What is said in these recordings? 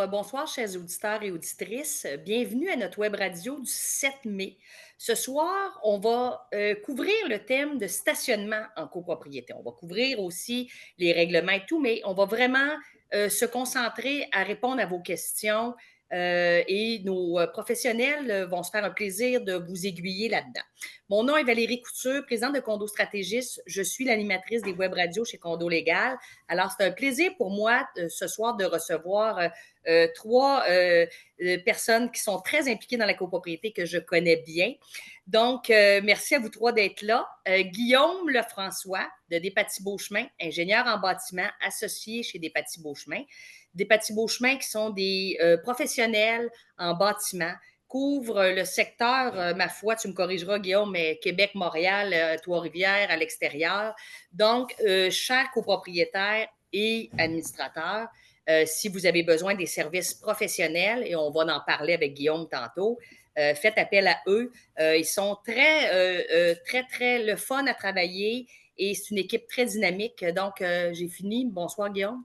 Bonsoir, chers auditeurs et auditrices. Bienvenue à notre web radio du 7 mai. Ce soir, on va couvrir le thème de stationnement en copropriété. On va couvrir aussi les règlements et tout, mais on va vraiment se concentrer à répondre à vos questions et nos professionnels vont se faire un plaisir de vous aiguiller là-dedans. Mon nom est Valérie Couture, présidente de Condo Stratégiste. Je suis l'animatrice des web radios chez Condo Légal. Alors, c'est un plaisir pour moi ce soir de recevoir trois personnes qui sont très impliquées dans la copropriété que je connais bien. Donc, merci à vous trois d'être là. Guillaume Lefrançois de Despatie-Beauchemin, ingénieur en bâtiment associé chez Despatie-Beauchemin. Despatie-Beauchemin qui sont des professionnels en bâtiment, couvrent le secteur, ma foi, tu me corrigeras, Guillaume, mais Québec, Montréal, Trois-Rivières, à l'extérieur. Donc, chers copropriétaires et administrateurs, si vous avez besoin des services professionnels, et on va en parler avec Guillaume tantôt, faites appel à eux. Ils sont très le fun à travailler et c'est une équipe très dynamique. Donc, j'ai fini. Bonsoir, Guillaume.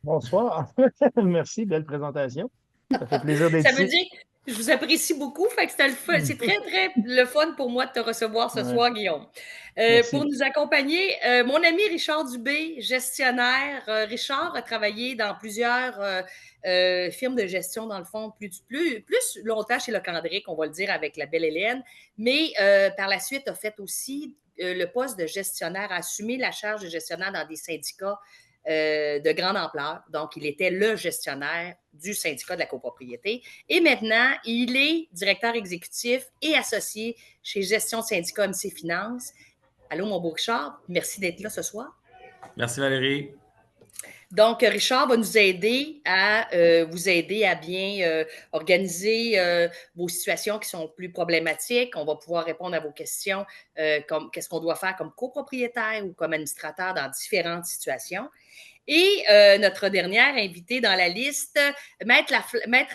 Bonsoir. Merci, belle présentation. Ça fait plaisir d'être Ça veut ici. dire que je vous apprécie beaucoup. Fait que c'est très le fun pour moi de te recevoir ce Ouais, soir, Guillaume. Pour merci. nous accompagner, mon ami Richard Dubé, gestionnaire. Richard a travaillé dans plusieurs firmes de gestion, dans le fond, plus longtemps chez Locandric, on va le dire, avec la belle Hélène, mais par la suite a fait aussi le poste de gestionnaire, a assumé la charge de gestionnaire dans des syndicats de grande ampleur. Donc, il était le gestionnaire du syndicat de la copropriété. Et maintenant, il est directeur exécutif et associé chez Gestion de syndicat MC Finance. Allô, mon beau Richard, merci d'être là ce soir. Merci Valérie. Donc, Richard va nous aider à vous aider à bien organiser vos situations qui sont plus problématiques. On va pouvoir répondre à vos questions comme qu'est-ce qu'on doit faire comme copropriétaire ou comme administrateur dans différentes situations. Et notre dernière invitée dans la liste, Maître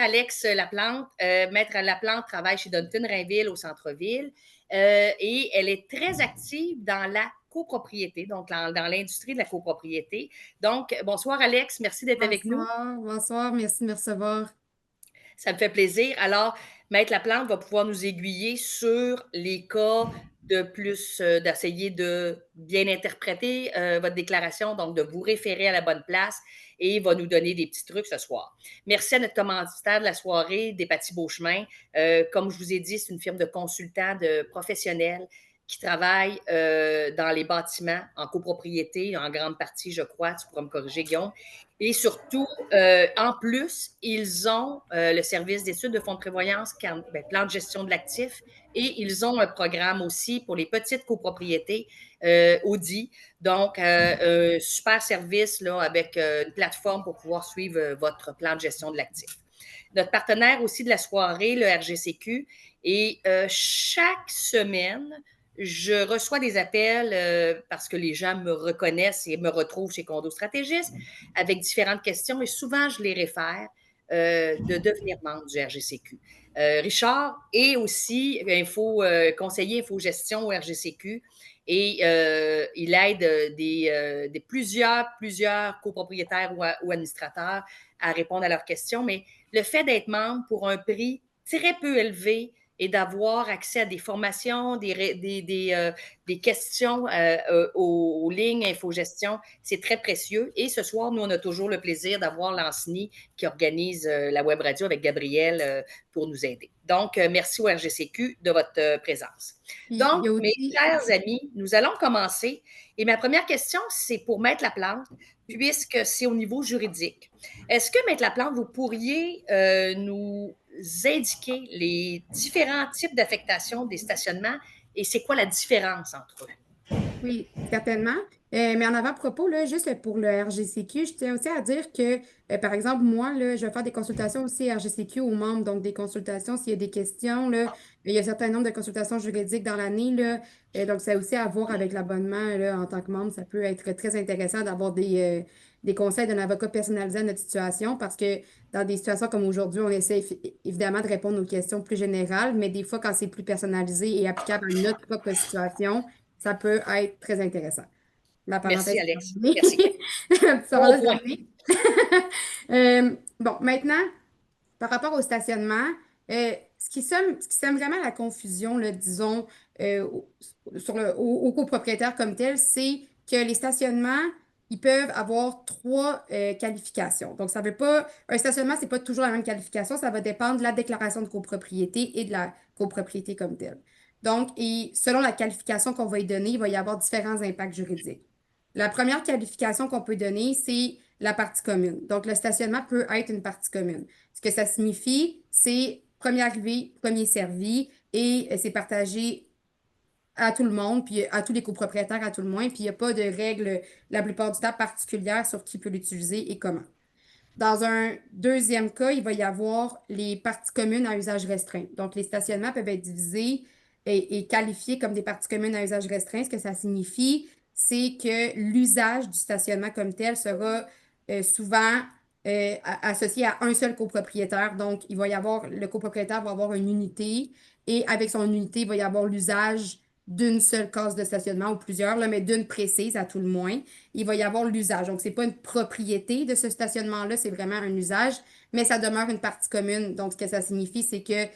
Alex Laplante. Maître Laplante travaille chez Dunton Rainville au centre-ville et elle est très active dans la copropriété, donc dans l'industrie de la copropriété. Donc, bonsoir Alex, merci d'être avec nous. Bonsoir, merci de me recevoir. Ça me fait plaisir. Alors, Maître Laplante va pouvoir nous aiguiller sur les cas de plus, d'essayer de bien interpréter votre déclaration, donc de vous référer à la bonne place et va nous donner des petits trucs ce soir. Merci à notre commanditaire de la soirée, Despatie-Beauchemin. Comme je vous ai dit, c'est une firme de consultants, de professionnels qui travaillent dans les bâtiments en copropriété, en grande partie, je crois. Tu pourras me corriger, Guillaume. Et surtout, en plus, ils ont le service d'études de fonds de prévoyance, plan de gestion de l'actif, et ils ont un programme aussi pour les petites copropriétés, Audi. Donc, super service là, avec une plateforme pour pouvoir suivre votre plan de gestion de l'actif. Notre partenaire aussi de la soirée, le RGCQ, et chaque semaine, je reçois des appels parce que les gens me reconnaissent et me retrouvent chez Condo Stratégiste avec différentes questions et souvent, je les réfère de devenir membre du RGCQ. Richard est aussi conseiller infogestion au RGCQ et il aide plusieurs copropriétaires ou administrateurs à répondre à leurs questions. Mais le fait d'être membre pour un prix très peu élevé et d'avoir accès à des formations, des questions aux lignes infogestion, c'est très précieux. Et ce soir, nous, on a toujours le plaisir d'avoir Lanceny qui organise la web radio avec Gabriel pour nous aider. Donc, merci au RGCQ de votre présence. Donc, mes chers amis, nous allons commencer. Et ma première question, c'est pour Maître Laplante, puisque c'est au niveau juridique. Est-ce que, Maître Laplante, vous pourriez nous indiquer les différents types d'affectation des stationnements et c'est quoi la différence entre eux? Oui, certainement. Mais en avant-propos, là, juste pour le RGCQ, je tiens aussi à dire que, par exemple, moi, là, je vais faire des consultations aussi RGCQ aux membres, donc des consultations s'il y a des questions. Là, il y a un certain nombre de consultations juridiques dans l'année. Là, donc, ça a aussi à voir avec l'abonnement là, en tant que membre. Ça peut être très intéressant d'avoir des conseils d'un avocat personnalisé à notre situation parce que dans des situations comme aujourd'hui, on essaie évidemment de répondre aux questions plus générales, mais des fois, quand c'est plus personnalisé et applicable à notre propre situation, ça peut être très intéressant. La parenthèse Merci, est Alex. terminée. Merci. Petite parenthèse terminée. Bon, maintenant, par rapport au stationnement, ce qui sème vraiment la confusion, là, disons, au- aux copropriétaires comme tel, c'est que les stationnements, ils peuvent avoir trois qualifications. Donc, ça veut pas, un stationnement, c'est pas toujours la même qualification, ça va dépendre de la déclaration de copropriété et de la copropriété comme telle. Donc, et selon la qualification qu'on va y donner, il va y avoir différents impacts juridiques. La première qualification qu'on peut donner, c'est la partie commune. Donc, le stationnement peut être une partie commune. Ce que ça signifie, c'est premier arrivé, premier servi, et c'est partagé à tout le monde, puis à tous les copropriétaires à tout le moins, puis il n'y a pas de règles, la plupart du temps, particulières sur qui peut l'utiliser et comment. Dans un deuxième cas, il va y avoir les parties communes à usage restreint. Donc, les stationnements peuvent être divisés et qualifiés comme des parties communes à usage restreint. Ce que ça signifie, c'est que l'usage du stationnement comme tel sera souvent associé à un seul copropriétaire. Donc, il va y avoir, le copropriétaire va avoir une unité et avec son unité, il va y avoir l'usage d'une seule case de stationnement ou plusieurs, là, mais d'une précise à tout le moins il va y avoir l'usage. Donc, ce n'est pas une propriété de ce stationnement-là, c'est vraiment un usage, mais ça demeure une partie commune. Donc, ce que ça signifie, c'est que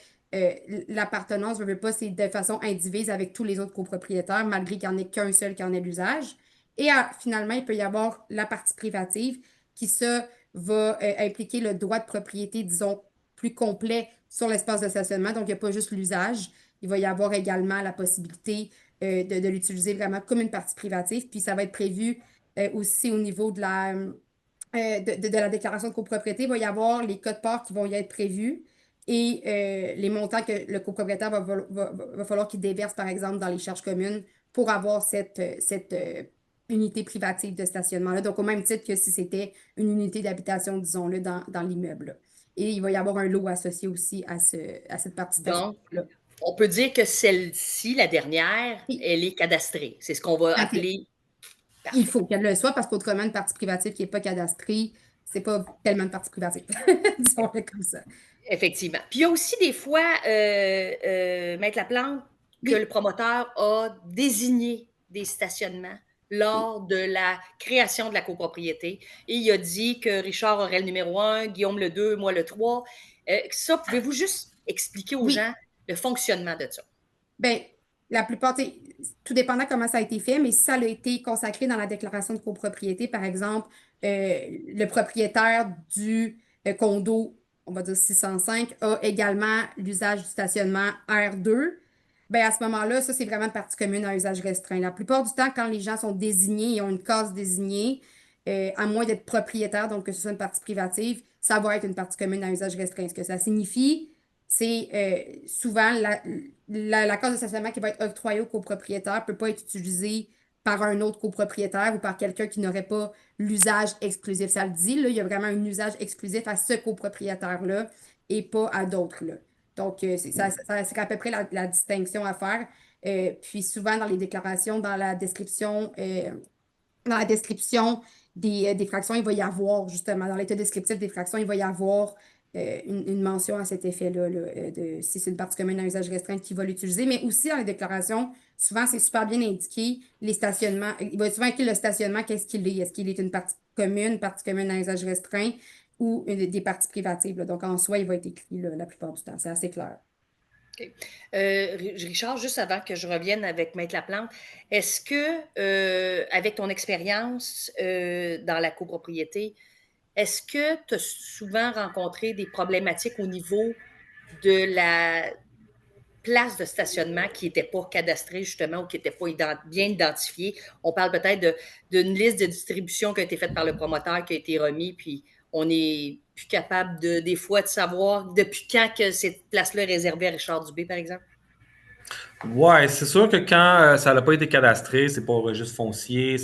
l'appartenance, je ne veux pas, c'est de façon indivise avec tous les autres copropriétaires, malgré qu'il n'y en ait qu'un seul qui en ait l'usage. Et finalement, il peut y avoir la partie privative qui, ça, va impliquer le droit de propriété, disons, plus complet sur l'espace de stationnement. Donc, il n'y a pas juste l'usage. Il va y avoir également la possibilité de l'utiliser vraiment comme une partie privative. Puis, ça va être prévu aussi au niveau de la déclaration de copropriété, il va y avoir les codes parts qui vont y être prévus et les montants que le copropriétaire va falloir qu'il déverse, par exemple, dans les charges communes pour avoir cette unité privative de stationnement-là. Donc, au même titre que si c'était une unité d'habitation, disons-le, dans l'immeuble, là. Et il va y avoir un lot associé aussi à cette partie Donc, stationnement-là. on peut dire que celle-ci, la dernière, Et, elle est cadastrée. C'est ce qu'on va tout à fait. appeler Il parfait. faut qu'elle le soit parce qu'autrement, une partie privative qui n'est pas cadastrée, c'est pas tellement une partie privative. Disons-le comme ça. Effectivement. Puis il y a aussi des fois, Maître Laplante, que le Oui, promoteur a désigné des stationnements oui, lors de la création de la copropriété. Et il a dit que Richard aurait le numéro 1, Guillaume le 2, moi le 3. Ça, pouvez-vous juste expliquer aux oui. gens le fonctionnement de ça? Ben, la plupart, tout dépendant comment ça a été fait, mais si ça a été consacré dans la déclaration de copropriété, par exemple, le propriétaire du condo, on va dire 605, a également l'usage du stationnement R2, ben à ce moment-là, ça, c'est vraiment une partie commune à usage restreint. La plupart du temps, quand les gens sont désignés et ont une case désignée, à moins d'être propriétaire, donc que ce soit une partie privative, ça va être une partie commune à usage restreint. Ce que ça signifie, c'est souvent la case de stationnement qui va être octroyée au copropriétaire ne peut pas être utilisée par un autre copropriétaire ou par quelqu'un qui n'aurait pas l'usage exclusif. Ça le dit, là, il y a vraiment un usage exclusif à ce copropriétaire-là et pas à d'autres, là. Donc, c'est à peu près la distinction à faire. Puis souvent, dans les déclarations, dans la description des fractions, il va y avoir, justement, dans l'état descriptif des fractions, il va y avoir une mention à cet effet-là, là, si c'est une partie commune à usage restreint qui va l'utiliser. Mais aussi dans les déclarations, souvent, c'est super bien indiqué, les stationnements. Il va souvent écrire le stationnement, qu'est-ce qu'il est? Est-ce qu'il est une partie commune à usage restreint ou des parties privatives, là. Donc, en soi, il va être écrit là, la plupart du temps. C'est assez clair. OK. Richard, juste avant que je revienne avec Maître Laplante, est-ce que, avec ton expérience dans la copropriété, est-ce que tu as souvent rencontré des problématiques au niveau de la place de stationnement qui n'était pas cadastrée, justement, ou qui n'était pas bien identifiée? On parle peut-être d'une liste de distribution qui a été faite par le promoteur, qui a été remis, puis on n'est plus capable, des fois, de savoir depuis quand que cette place-là est réservée à Richard Dubé, par exemple. Ouais, c'est sûr que quand ça n'a pas été cadastré, c'est pas au registre foncier,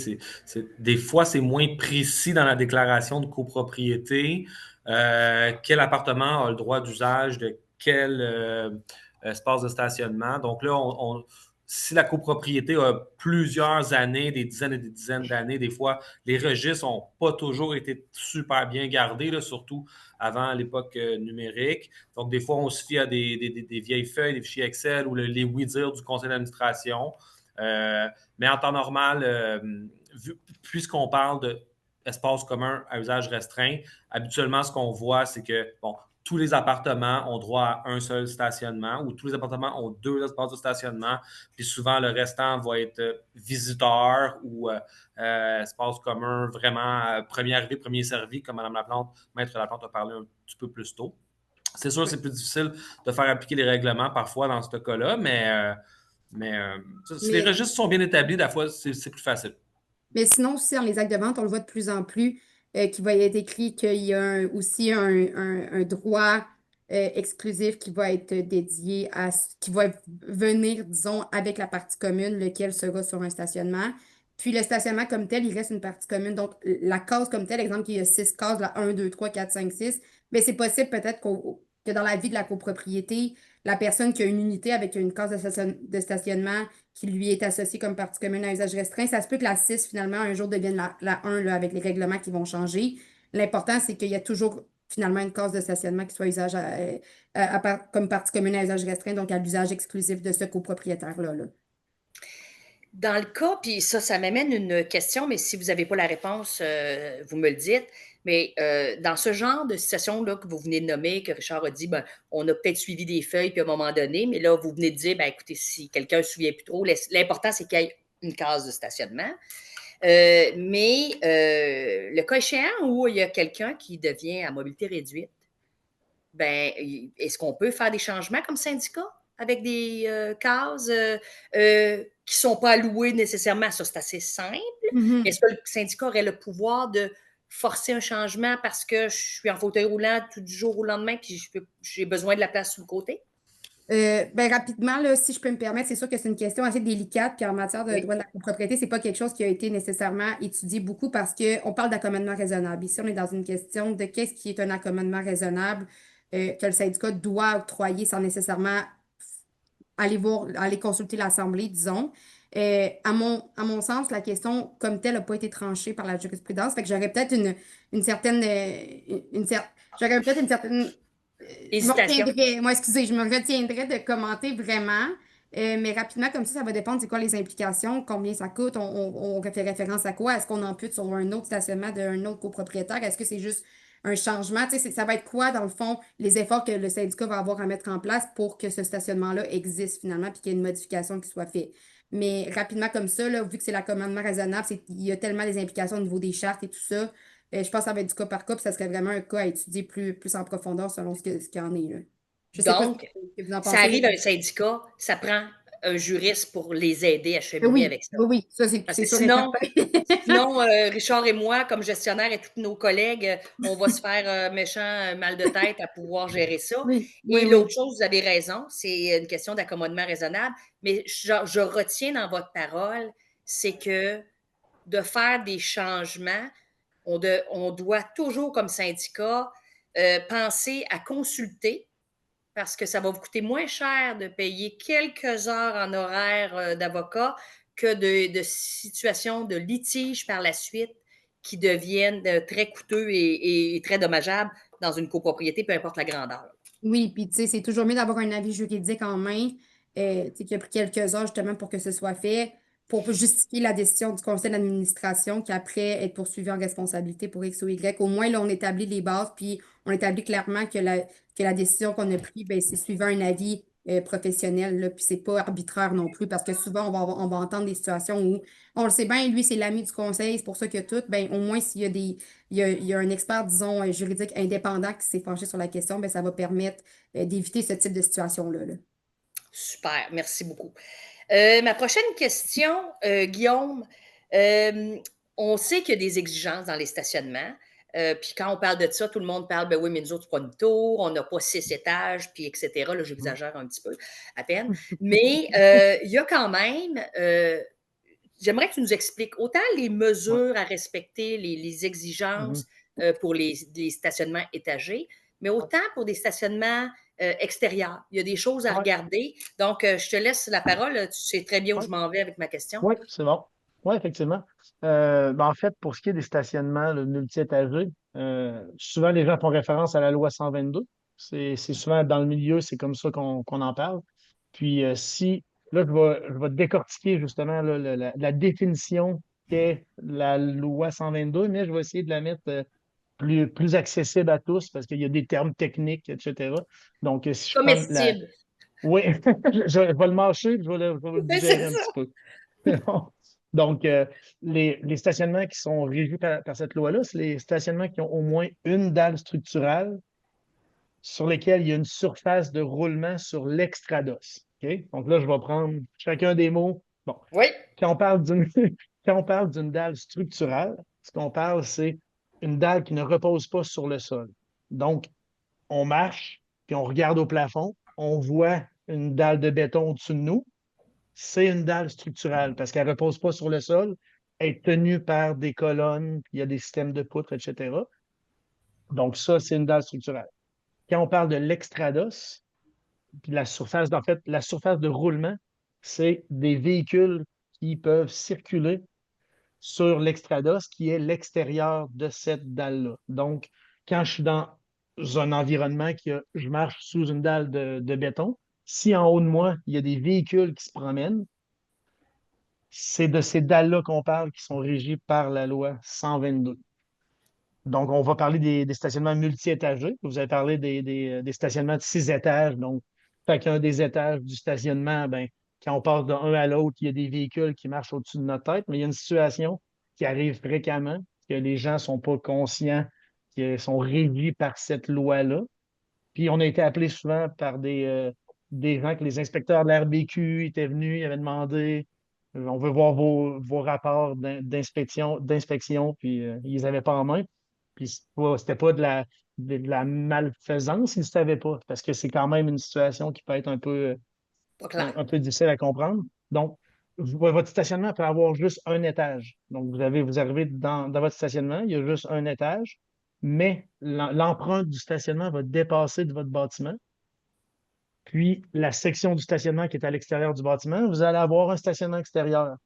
des fois c'est moins précis dans la déclaration de copropriété. Quel appartement a le droit d'usage de quel espace de stationnement. Donc là, si la copropriété a plusieurs années, des dizaines et des dizaines d'années, des fois, les registres n'ont pas toujours été super bien gardés, là, surtout avant l'époque numérique. Donc, des fois, on se fie à des vieilles feuilles, des fichiers Excel ou les oui-dire du conseil d'administration. Mais en temps normal, puisqu'on parle d'espace commun à usage restreint, habituellement, ce qu'on voit, c'est que, bon, tous les appartements ont droit à un seul stationnement ou tous les appartements ont 2 espaces de stationnement. Puis souvent, le restant va être visiteur ou espace commun, vraiment premier arrivé, premier servi, comme Mme Laplante, Maître Laplante a parlé un petit peu plus tôt. C'est sûr, c'est plus difficile de faire appliquer les règlements parfois dans ce cas-là, mais si les Mais registres sont bien établis, des fois, c'est plus facile. Mais sinon, aussi, dans les actes de vente, on le voit de plus en plus, qu'il va y être écrit qu'il y a aussi un droit exclusif qui va être dédié qui va venir, disons, avec la partie commune, lequel sera sur un stationnement. Puis le stationnement comme tel, il reste une partie commune. Donc, la case comme telle, exemple, qu'il y a 6 cases, là, 1, 2, 3, 4, 5, 6, mais c'est possible peut-être que dans la vie de la copropriété, la personne qui a une unité avec une case de stationnement qui lui est associée comme partie commune à usage restreint. Ça se peut que la 6 finalement, un jour devienne la 1 là, avec les règlements qui vont changer. L'important, c'est qu'il y a toujours, finalement, une case de stationnement qui soit comme partie commune à usage restreint, donc à l'usage exclusif de ce copropriétaire-là. Là. Dans le cas, puis ça m'amène une question, mais si vous n'avez pas la réponse, vous me le dites. Mais dans ce genre de situation-là que vous venez de nommer, que Richard a dit, ben, on a peut-être suivi des feuilles, puis à un moment donné, mais là, vous venez de dire, ben, écoutez, si quelqu'un ne se souvient plus trop, l'important, c'est qu'il y ait une case de stationnement. Mais le cas échéant où il y a quelqu'un qui devient à mobilité réduite, ben, est-ce qu'on peut faire des changements comme syndicat avec des cases qui ne sont pas allouées nécessairement? Ça, c'est assez simple. Mhm. Est-ce que le syndicat aurait le pouvoir de forcer un changement parce que je suis en fauteuil roulant tout du jour au lendemain puis j'ai besoin de la place sur le côté? Ben, rapidement, là, si je peux me permettre, c'est sûr que c'est une question assez délicate, puis en matière de Oui. droit de la copropriété, c'est pas quelque chose qui a été nécessairement étudié beaucoup parce qu'on parle d'accommodement raisonnable. Ici, on est dans une question de qu'est-ce qui est un accommodement raisonnable que le syndicat doit octroyer sans nécessairement aller consulter l'Assemblée, disons. À mon sens, la question comme telle n'a pas été tranchée par la jurisprudence. Fait que j'aurais peut-être une certaine. J'aurais peut-être une certaine. Je me Hésitation. retiendrais, moi, excusez, je me retiendrais de commenter vraiment. Mais rapidement, comme ça va dépendre c'est quoi les implications, combien ça coûte, on fait référence à quoi? Est-ce qu'on ampute sur un autre stationnement d'un autre copropriétaire? Est-ce que c'est juste un changement? Tu sais, ça va être quoi, dans le fond, les efforts que le syndicat va avoir à mettre en place pour que ce stationnement-là existe finalement, puis qu'il y ait une modification qui soit faite. Mais rapidement comme ça, là, vu que c'est l'accommodement raisonnable, il y a tellement des implications au niveau des chartes et tout ça. Je pense que ça va être du cas par cas, puis ça serait vraiment un cas à étudier plus en profondeur selon ce qu'il y en est, là. Je sais pas ce Donc, que vous en ça pensez, arrive mais à un syndicat, ça prend un juriste pour les aider à cheminer oui, avec ça. oui, oui, ça c'est Parce c'est que sûr et sinon, certain. sinon Richard et moi, comme gestionnaire et tous nos collègues, on va se faire méchant mal de tête à pouvoir gérer ça. Oui, oui, Et oui. l'autre chose, vous avez raison, c'est une question d'accommodement raisonnable, mais je retiens dans votre parole, c'est que de faire des changements, on doit toujours, comme syndicat, penser à consulter parce que ça va vous coûter moins cher de payer quelques heures en horaire d'avocat que de situations de litige par la suite qui deviennent très coûteux et très dommageables dans une copropriété, peu importe la grandeur. Oui, puis tu sais, c'est toujours mieux d'avoir un avis juridique en main, tu sais, qui a pris quelques heures justement pour que ce soit fait, pour justifier la décision du conseil d'administration qui après être poursuivi en responsabilité pour X ou Y. Au moins, là, on établit les bases, puis on établit clairement que la décision qu'on a prise, ben, c'est suivant un avis professionnel, là, puis c'est pas arbitraire non plus, parce que souvent, on va entendre des situations où on le sait bien, lui, c'est l'ami du conseil, c'est pour ça que tout, ben, au moins, s'il y a il y a un expert, disons, juridique indépendant qui s'est penché sur la question, ben, ça va permettre d'éviter ce type de situation-là. Là. Super, merci beaucoup. Ma prochaine question, Guillaume, euh, on sait qu'il y a des exigences dans les stationnements. Puis quand on parle de ça, tout le monde parle, ben oui, mais nous autres, c'est pas une tour, on n'a pas 6 étages, puis etc. Là, j'exagère un petit peu, à peine. Mais il y a quand même, j'aimerais que tu nous expliques autant les Ouais. mesures à respecter, les Mhm. exigences pour les stationnements étagés, mais autant pour des stationnements extérieurs. Il y a des choses à Ouais. regarder. Donc, je te laisse la parole. Tu sais très bien où Ouais. je m'en vais avec ma question. Oui, c'est bon. Oui, effectivement. En fait, pour ce qui est des stationnements là, multi-étagés, souvent les gens font référence à la loi 122. C'est souvent dans le milieu, c'est comme ça qu'on en parle. Puis si, là, je vais décortiquer justement là, la définition qu'est la loi 122, mais je vais essayer de la mettre plus accessible à tous parce qu'il y a des termes techniques, etc. Donc, si je prends la. Comestible. Oui, je vais le mâcher, je vais le digérer C'est un ça. petit peu. Donc, les stationnements qui sont régis par cette loi-là, c'est les stationnements qui ont au moins une dalle structurale sur lesquelles il y a une surface de roulement sur l'extrados. OK? Donc là, je vais prendre chacun des mots. Bon, Oui. quand on parle d'une quand on parle d'une dalle structurale, ce qu'on parle, c'est une dalle qui ne repose pas sur le sol. Donc, on marche, puis on regarde au plafond, on voit une dalle de béton au-dessus de nous. C'est une dalle structurale parce qu'elle ne repose pas sur le sol, elle est tenue par des colonnes, puis il y a des systèmes de poutres, etc. Donc, ça, c'est une dalle structurale. Quand on parle de l'extrados, puis la surface, en fait, la surface de roulement, c'est des véhicules qui peuvent circuler sur l'extrados, qui est l'extérieur de cette dalle-là. Donc, quand je suis dans un environnement je marche sous une dalle de béton, si en haut de moi, il y a des véhicules qui se promènent, c'est de ces dalles-là qu'on parle qui sont régies par la loi 122. Donc, on va parler des stationnements multi-étagés. Vous avez parlé des stationnements de 6 étages. Donc, chacun des étages du stationnement, ben, quand on passe d'un à l'autre, il y a des véhicules qui marchent au-dessus de notre tête. Mais il y a une situation qui arrive fréquemment, que les gens ne sont pas conscients, qui sont régis par cette loi-là. Puis, on a été appelé souvent par des gens que les inspecteurs de la RBQ étaient venus, ils avaient demandé on veut voir vos rapports d'inspection, puis ils les avaient pas en main. Puis c'était pas de la malfaisance, ils ne savaient pas, parce que c'est quand même une situation qui peut être un peu, Pas un, clair. un peu difficile à comprendre. Donc, votre stationnement peut avoir juste un étage. Donc, vous arrivez dans votre stationnement, il y a juste un étage, mais l'empreinte du stationnement va dépasser de votre bâtiment. Puis, la section du stationnement qui est à l'extérieur du bâtiment, vous allez avoir un stationnement extérieur.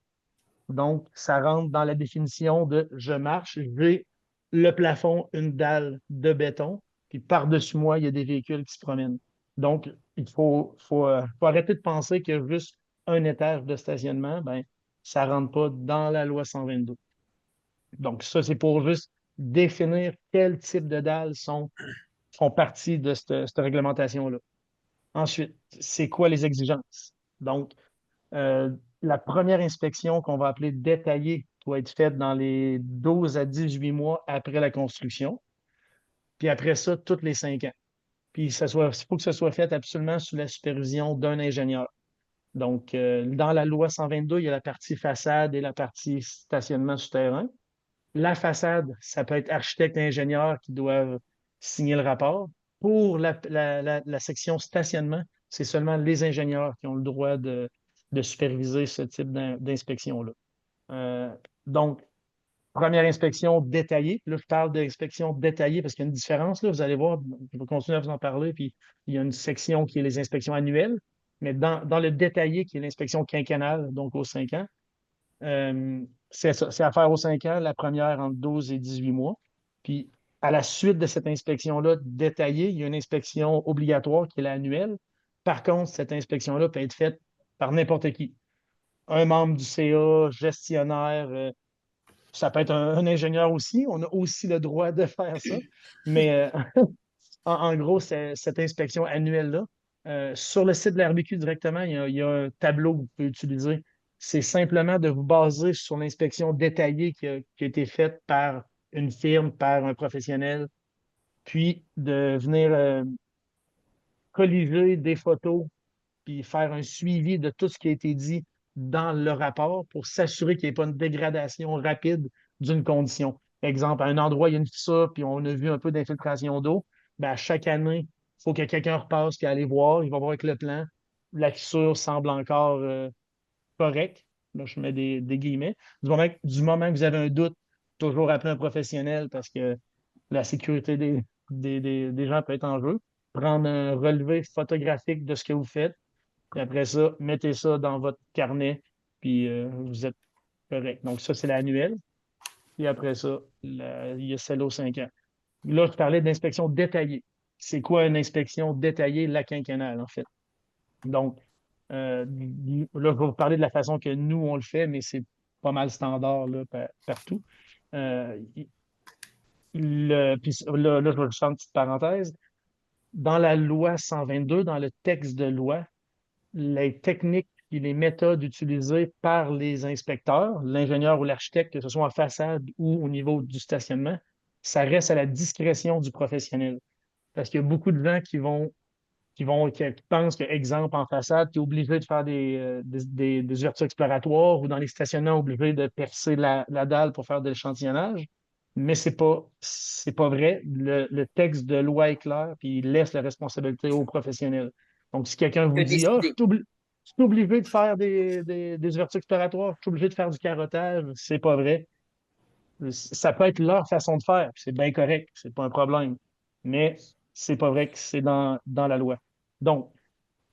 Donc, ça rentre dans la définition de je marche, j'ai le plafond, une dalle de béton, puis par-dessus moi, il y a des véhicules qui se promènent. Donc, il faut arrêter de penser qu'il y a juste un étage de stationnement. Ben, ça ne rentre pas dans la loi 122. Donc, ça, c'est pour juste définir quel type de dalles font partie de cette réglementation-là. Ensuite, c'est quoi les exigences? Donc, euh, la première inspection qu'on va appeler détaillée doit être faite dans les 12 à 18 mois après la construction. Puis après ça, tous les 5 ans. Puis il faut que ce soit fait absolument sous la supervision d'un ingénieur. Donc, dans la loi 122, il y a la partie façade et la partie stationnement souterrain. La façade, ça peut être architecte et ingénieur qui doivent signer le rapport. Pour la section stationnement, c'est seulement les ingénieurs qui ont le droit de superviser ce type d'inspection-là. Euh, donc, première inspection détaillée. Là, je parle d'inspection détaillée parce qu'il y a une différence. Là, vous allez voir, je vais continuer à vous en parler. Puis, il y a une section qui est les inspections annuelles. Mais dans le détaillé, qui est l'inspection quinquennale, donc aux 5 ans, c'est à faire aux 5 ans, la première entre 12 et 18 mois. Puis, à la suite de cette inspection-là détaillée, il y a une inspection obligatoire qui est l'annuelle. Par contre, cette inspection-là peut être faite par n'importe qui. Un membre du CA, gestionnaire, ça peut être un ingénieur aussi. On a aussi le droit de faire ça. Mais en gros, cette inspection annuelle-là, sur le site de la RBQ directement, il y a un tableau que vous pouvez utiliser. C'est simplement de vous baser sur l'inspection détaillée qui a été faite par une firme, par un professionnel, puis de venir colliger des photos, puis faire un suivi de tout ce qui a été dit dans le rapport pour s'assurer qu'il n'y ait pas une dégradation rapide d'une condition. Exemple, à un endroit, il y a une fissure, puis on a vu un peu d'infiltration d'eau. Ben, à chaque année, il faut que quelqu'un repasse et aller voir. Il va voir avec le plan. La fissure semble encore correcte. Là, je mets des guillemets. Du moment que vous avez un doute, toujours appeler un professionnel parce que la sécurité des gens peut être en jeu. Prendre un relevé photographique de ce que vous faites. Puis après ça, mettez ça dans votre carnet, puis vous êtes correct. Donc, ça, c'est l'annuel. Puis après ça, il y a celle aux 5 ans. Là, je parlais d'inspection détaillée. C'est quoi une inspection détaillée? La quinquennale, en fait. Donc, là, je vais vous parler de la façon que nous, on le fait, mais c'est pas mal standard là, partout. Puis là, je vais juste faire une petite parenthèse. Dans la loi 122, dans le texte de loi, les techniques et les méthodes utilisées par les inspecteurs, l'ingénieur ou l'architecte, que ce soit en façade ou au niveau du stationnement, ça reste à la discrétion du professionnel. Parce qu'il y a beaucoup de gens qui pensent que, exemple, en façade, tu es obligé de faire des ouvertures exploratoires ou dans les stationnements, obligé de percer la dalle pour faire de l'échantillonnage. Mais c'est pas vrai. Le texte de loi est clair, puis il laisse la responsabilité aux professionnels. Donc, si quelqu'un De vous dit, ah, décider. je suis obligé de faire des ouvertures exploratoires, je suis obligé de faire du carottage, c'est pas vrai. Ça peut être leur façon de faire, puis c'est bien correct, c'est pas un problème. Mais c'est pas vrai que c'est dans la loi. Donc,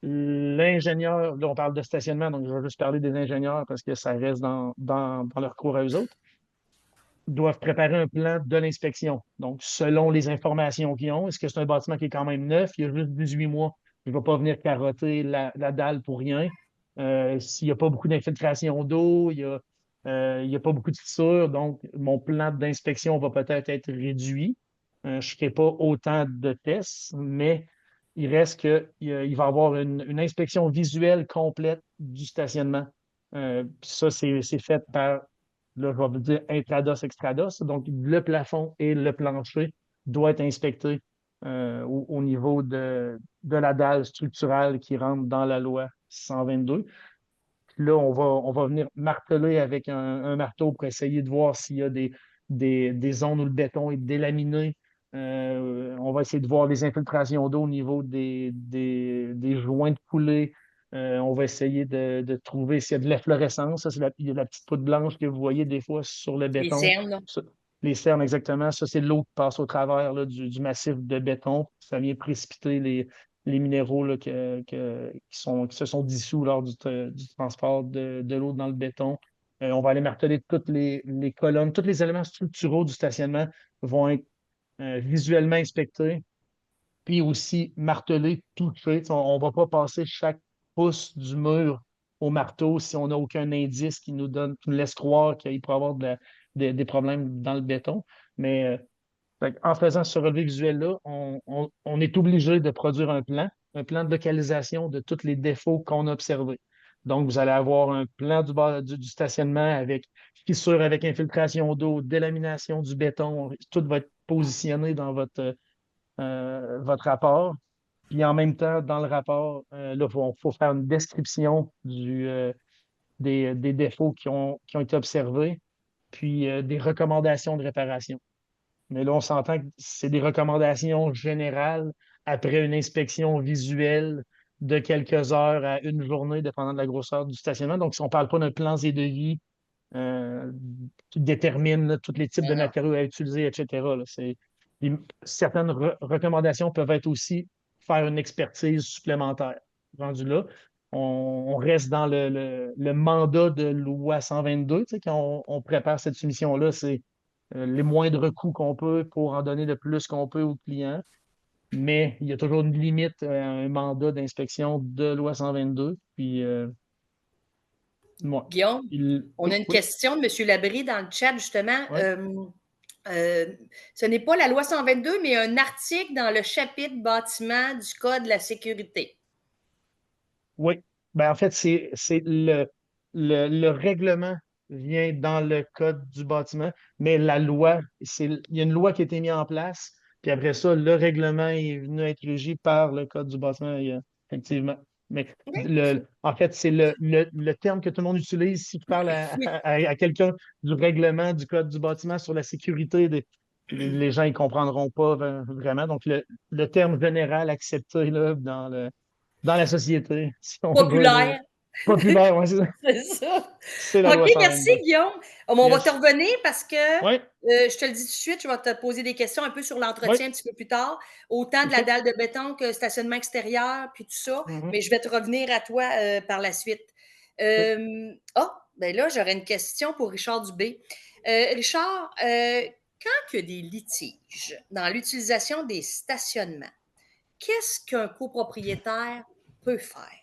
l'ingénieur, là, on parle de stationnement, donc je vais juste parler des ingénieurs parce que ça reste dans leur cours à eux autres, doivent préparer un plan de l'inspection. Donc, selon les informations qu'ils ont, est-ce que c'est un bâtiment qui est quand même neuf, il y a juste 18 mois, je ne vais pas venir carotter la dalle pour rien. S'il n'y a pas beaucoup d'infiltration d'eau, il y a pas beaucoup de fissures, donc mon plan d'inspection va peut-être être réduit. Je ne ferai pas autant de tests, mais il reste qu'il va y avoir une inspection visuelle complète du stationnement. Puis ça, c'est fait par, là, je vais vous dire intrados, extrados. Donc, le plafond et le plancher doivent être inspectés au niveau de la dalle structurale qui rentre dans la loi 122. Puis là, on va venir marteler avec un marteau pour essayer de voir s'il y a des zones où le béton est délaminé. On va essayer de voir les infiltrations d'eau au niveau des joints de coulée. On va essayer de trouver s'il y a de l'efflorescence. Ça, il y a la petite poudre blanche que vous voyez des fois sur le Les béton. cernes, là. Les cernes, exactement. Ça, c'est l'eau qui passe au travers là, du massif de béton. Ça vient précipiter les minéraux là, qui se sont dissous lors du transport de l'eau dans le béton. On va aller marteler toutes les colonnes, tous les éléments structuraux du stationnement vont être visuellement inspectés, puis aussi martelés, touchés. On ne va pas passer chaque pouce du mur au marteau si on n'a aucun indice qui nous laisse croire qu'il pourrait y avoir des problèmes dans le béton. Mais en faisant ce relevé visuel-là, on est obligé de produire un plan de localisation de tous les défauts qu'on a observés. Donc, vous allez avoir un plan du stationnement avec fissure avec infiltration d'eau, délamination du béton. Tout va être positionné dans votre rapport. Puis en même temps, dans le rapport, là, faut faire une description des défauts qui ont été observés, puis des recommandations de réparation. Mais là, on s'entend que c'est des recommandations générales après une inspection visuelle de quelques heures à une journée, dépendant de la grosseur du stationnement. Donc, si on ne parle pas d'un plan et devis euh, qui détermine là, tous les types de Non, non. matériaux à utiliser, etc. Là. Certaines recommandations peuvent être aussi faire une expertise supplémentaire. Rendu là, on reste dans le mandat de loi 122. Tu sais, quand on prépare cette soumission-là, c'est les moindres coûts qu'on peut pour en donner le plus qu'on peut au client. Mais il y a toujours une limite à un mandat d'inspection de loi 122. Puis, moi, Guillaume, on oui, a une oui, question de M. Labrie dans le chat, justement. oui. Ce n'est pas la loi 122, mais un article dans le chapitre bâtiment du Code de la sécurité. Oui. Ben, en fait, c'est le règlement vient dans le code du bâtiment, mais la loi, il y a une loi qui a été mise en place, puis après ça, le règlement est venu être régi par le code du bâtiment, effectivement. Mais en fait, c'est le terme que tout le monde utilise. Si tu parles Oui. à quelqu'un du règlement du code du bâtiment sur la sécurité, les gens ne comprendront pas vraiment. Donc, le terme général accepté là, dans la société, si on veut, là. Populaire. Populaire, ouais, c'est ça. C'est ça. C'est la OK, loi merci 122. Guillaume. On va te Yes. revenir parce que Oui, je te le dis tout de suite, je vais te poser des questions un peu sur oui, l'entretien un petit peu plus tard, autant de la OK. dalle de béton que stationnement extérieur, puis tout ça, Mhm. mais je vais te revenir à toi par la suite. OK. Ben là, j'aurais une question pour Richard Dubé. Richard, quand il y a des litiges dans l'utilisation des stationnements, qu'est-ce qu'un copropriétaire peut faire?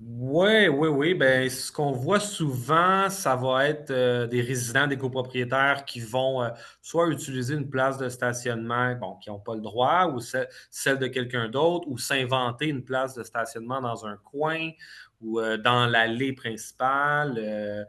Oui, oui, oui. Ben, ce qu'on voit souvent, ça va être des résidents, des copropriétaires qui vont soit utiliser une place de stationnement, bon, qui n'ont pas le droit, ou celle de quelqu'un d'autre, ou s'inventer une place de stationnement dans un coin ou dans l'allée principale.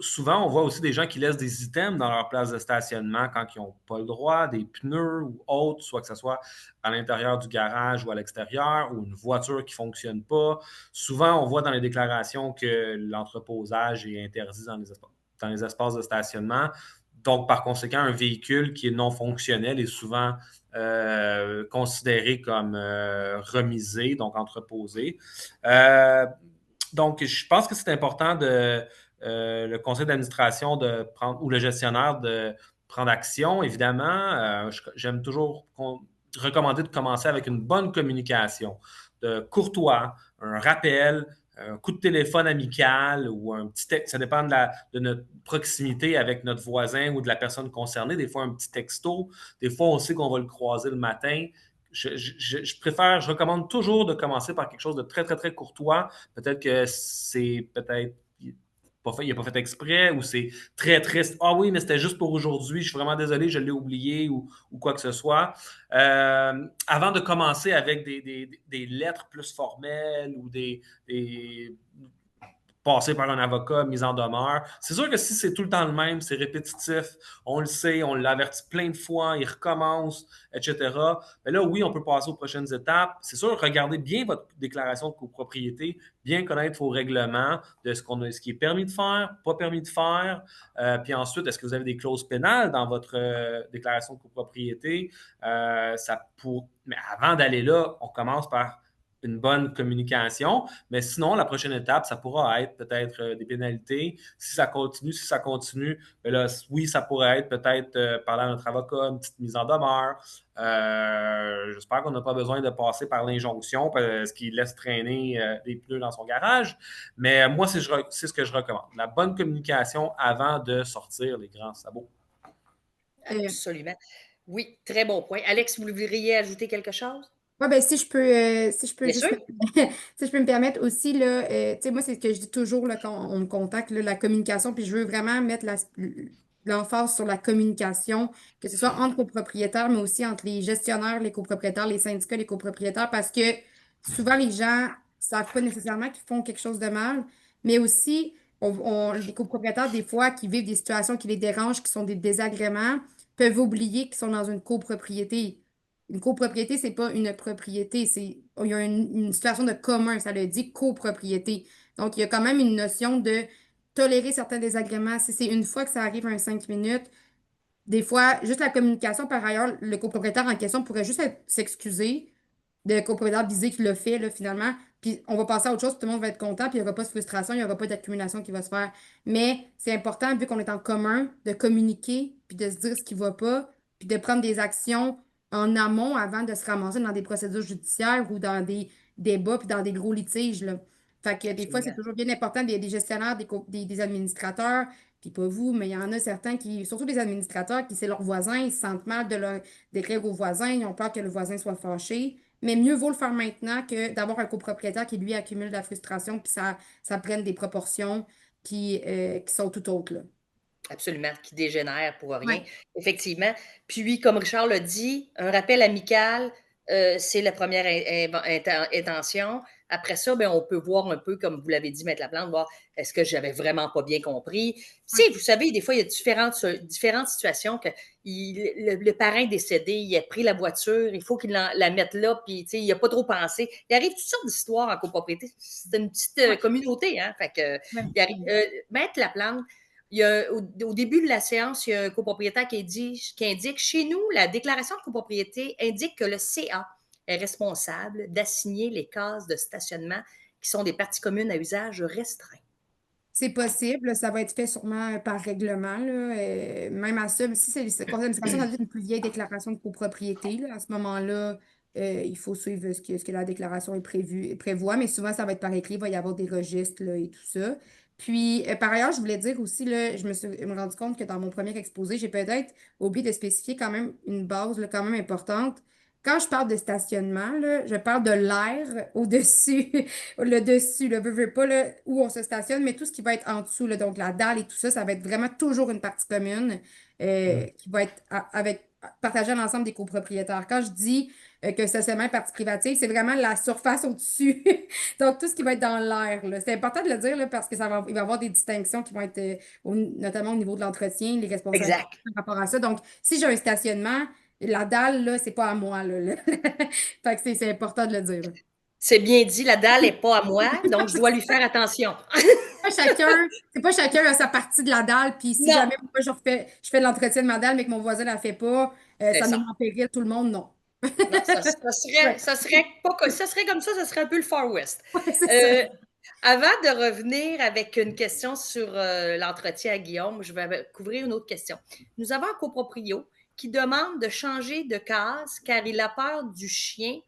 Souvent, on voit aussi des gens qui laissent des items dans leur place de stationnement quand ils n'ont pas le droit, des pneus ou autres, soit que ce soit à l'intérieur du garage ou à l'extérieur, ou une voiture qui ne fonctionne pas. Souvent, on voit dans les déclarations que l'entreposage est interdit dans les espaces de stationnement. Donc, par conséquent, un véhicule qui est non fonctionnel est souvent considéré comme remisé, donc entreposé. Donc, je pense que c'est important de le conseil d'administration de prendre ou le gestionnaire de prendre action, évidemment. J'aime toujours recommander de commencer avec une bonne communication, de courtois, un rappel, un coup de téléphone amical ou un petit texte. Ça dépend de notre proximité avec notre voisin ou de la personne concernée. Des fois, un petit texto. Des fois, on sait qu'on va le croiser le matin. Je recommande toujours de commencer par quelque chose de très, très, très courtois. Peut-être que c'est peut-être pas fait, il n'a pas fait exprès ou c'est très triste. Ah oui, mais c'était juste pour aujourd'hui. Je suis vraiment désolé, je l'ai oublié ou quoi que ce soit. Avant de commencer avec des lettres plus formelles ou passer par un avocat, mise en demeure. C'est sûr que si c'est tout le temps le même, c'est répétitif, on le sait, on l'avertit plein de fois, il recommence, etc. Mais là, oui, on peut passer aux prochaines étapes. C'est sûr, regardez bien votre déclaration de copropriété, bien connaître vos règlements de ce qui est permis de faire, pas permis de faire. Puis ensuite, est-ce que vous avez des clauses pénales dans votre déclaration de copropriété? Mais avant d'aller là, on commence par une bonne communication. Mais sinon, la prochaine étape, ça pourra être peut-être des pénalités. Si ça continue, ben là, oui, ça pourrait être peut-être parler à notre avocat, une petite mise en demeure. J'espère qu'on n'a pas besoin de passer par l'injonction parce qu'il laisse traîner des pneus dans son garage. Mais moi, c'est ce que je recommande. La bonne communication avant de sortir les grands sabots. Absolument. Oui, très bon point. Alex, vous voudriez ajouter quelque chose? Ouais, ben, si je peux Bien juste sûr. si je peux me permettre aussi, là, tu sais, moi, c'est ce que je dis toujours là, quand on me contacte, là, la communication, puis je veux vraiment mettre l'emphase sur la communication, que ce soit entre copropriétaires, mais aussi entre les gestionnaires, les copropriétaires, les syndicats, les copropriétaires, parce que souvent, les gens ne savent pas nécessairement qu'ils font quelque chose de mal, mais aussi, les copropriétaires, des fois, qui vivent des situations qui les dérangent, qui sont des désagréments, peuvent oublier qu'ils sont dans une copropriété. Une copropriété, c'est pas une propriété, il y a une situation de commun, ça le dit copropriété. Donc, il y a quand même une notion de tolérer certains désagréments. Si c'est une fois que ça arrive en 5 minutes, des fois, juste la communication, par ailleurs, le copropriétaire en question pourrait juste s'excuser, le copropriétaire disait qu'il l'a fait, là, finalement, puis on va passer à autre chose, puis tout le monde va être content, puis il n'y aura pas de frustration, il n'y aura pas d'accumulation qui va se faire. Mais c'est important, vu qu'on est en commun, de communiquer, puis de se dire ce qui ne va pas, puis de prendre des actions en amont avant de se ramasser dans des procédures judiciaires ou dans des débats, puis dans des gros litiges, là. Fait que des fois, c'est Absolument. toujours bien important, des gestionnaires, des administrateurs, puis pas vous, mais il y en a certains qui, surtout des administrateurs, qui c'est leurs voisins, ils se sentent mal de leur d'écrire aux voisins, ils ont peur que le voisin soit fâché. Mais mieux vaut le faire maintenant que d'avoir un copropriétaire qui, lui, accumule de la frustration, puis ça prenne des proportions qui sont tout autres, là. Absolument, qui dégénère pour rien. Ouais. Effectivement. Puis, comme Richard l'a dit, un rappel amical, c'est la première intention. Après ça, ben, on peut voir un peu, comme vous l'avez dit, Maître Laplante, voir est-ce que j'avais vraiment pas bien compris. Tu Ouais. sais, vous savez, des fois, il y a différentes situations que le parrain décédé, il a pris la voiture, il faut qu'il la mette là, puis tu sais, il n'a pas trop pensé. Il arrive toutes sortes d'histoires en copropriété. C'est une petite Ouais. communauté, hein? Fait que, Ouais. il arrive, Maître Laplante, au début de la séance, il y a un copropriétaire qui indique chez nous, la déclaration de copropriété indique que le CA est responsable d'assigner les cases de stationnement qui sont des parties communes à usage restreint. C'est possible, ça va être fait sûrement par règlement, là, même à ça, mais si c'est le conseil d'administration, ça doit être une plus vieille déclaration de copropriété, là, à ce moment-là, il faut suivre ce que la déclaration prévoit, mais souvent, ça va être par écrit, il va y avoir des registres là, et tout ça. Puis, par ailleurs, je voulais dire aussi, là, je me suis rendu compte que dans mon premier exposé, j'ai peut-être oublié de spécifier quand même une base là, quand même importante. quand je parle de stationnement, là, je parle de l'air au-dessus, le dessus, le veux pas, là, où on se stationne, mais tout ce qui va être en dessous, là, donc la dalle et tout ça, ça va être vraiment toujours une partie commune qui va être partagée à l'ensemble des copropriétaires. Quand je dis que le stationnement est partie privative, c'est vraiment la surface au-dessus. Donc, tout ce qui va être dans l'air, là. C'est important de le dire là, parce que il va y avoir des distinctions qui vont être notamment au niveau de l'entretien, les responsabilités Exact. par rapport à ça. Donc, si j'ai un stationnement, la dalle, là, c'est pas à moi, là. Fait que c'est important de le dire, là. C'est bien dit, la dalle n'est pas à moi, donc je dois lui faire attention. C'est pas chacun a sa partie de la dalle, puis si Non, jamais moi je fais de l'entretien de ma dalle, mais que mon voisin la fait pas, c'est ça met ça. en péril tout le monde, non. Non, Ouais, ça serait comme ça serait un peu le Far West. ouais, c'est ça. Euh, Avant de revenir avec une question sur l'entretien à Guillaume, je vais couvrir une autre question. Nous avons un coproprio qui demande de changer de case car il a peur du chien.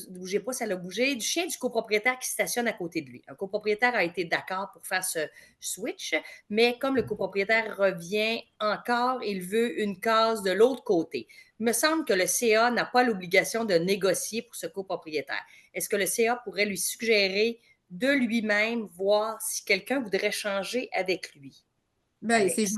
Bougez pas, ça l'a bougé. Du chien du copropriétaire qui stationne à côté de lui. Un copropriétaire a été d'accord pour faire ce switch, mais comme le copropriétaire revient encore, il veut une case de l'autre côté. Il me semble que le CA n'a pas l'obligation de négocier pour ce copropriétaire. Est-ce que le CA pourrait lui suggérer de lui-même voir si quelqu'un voudrait changer avec lui? Ben, Alex.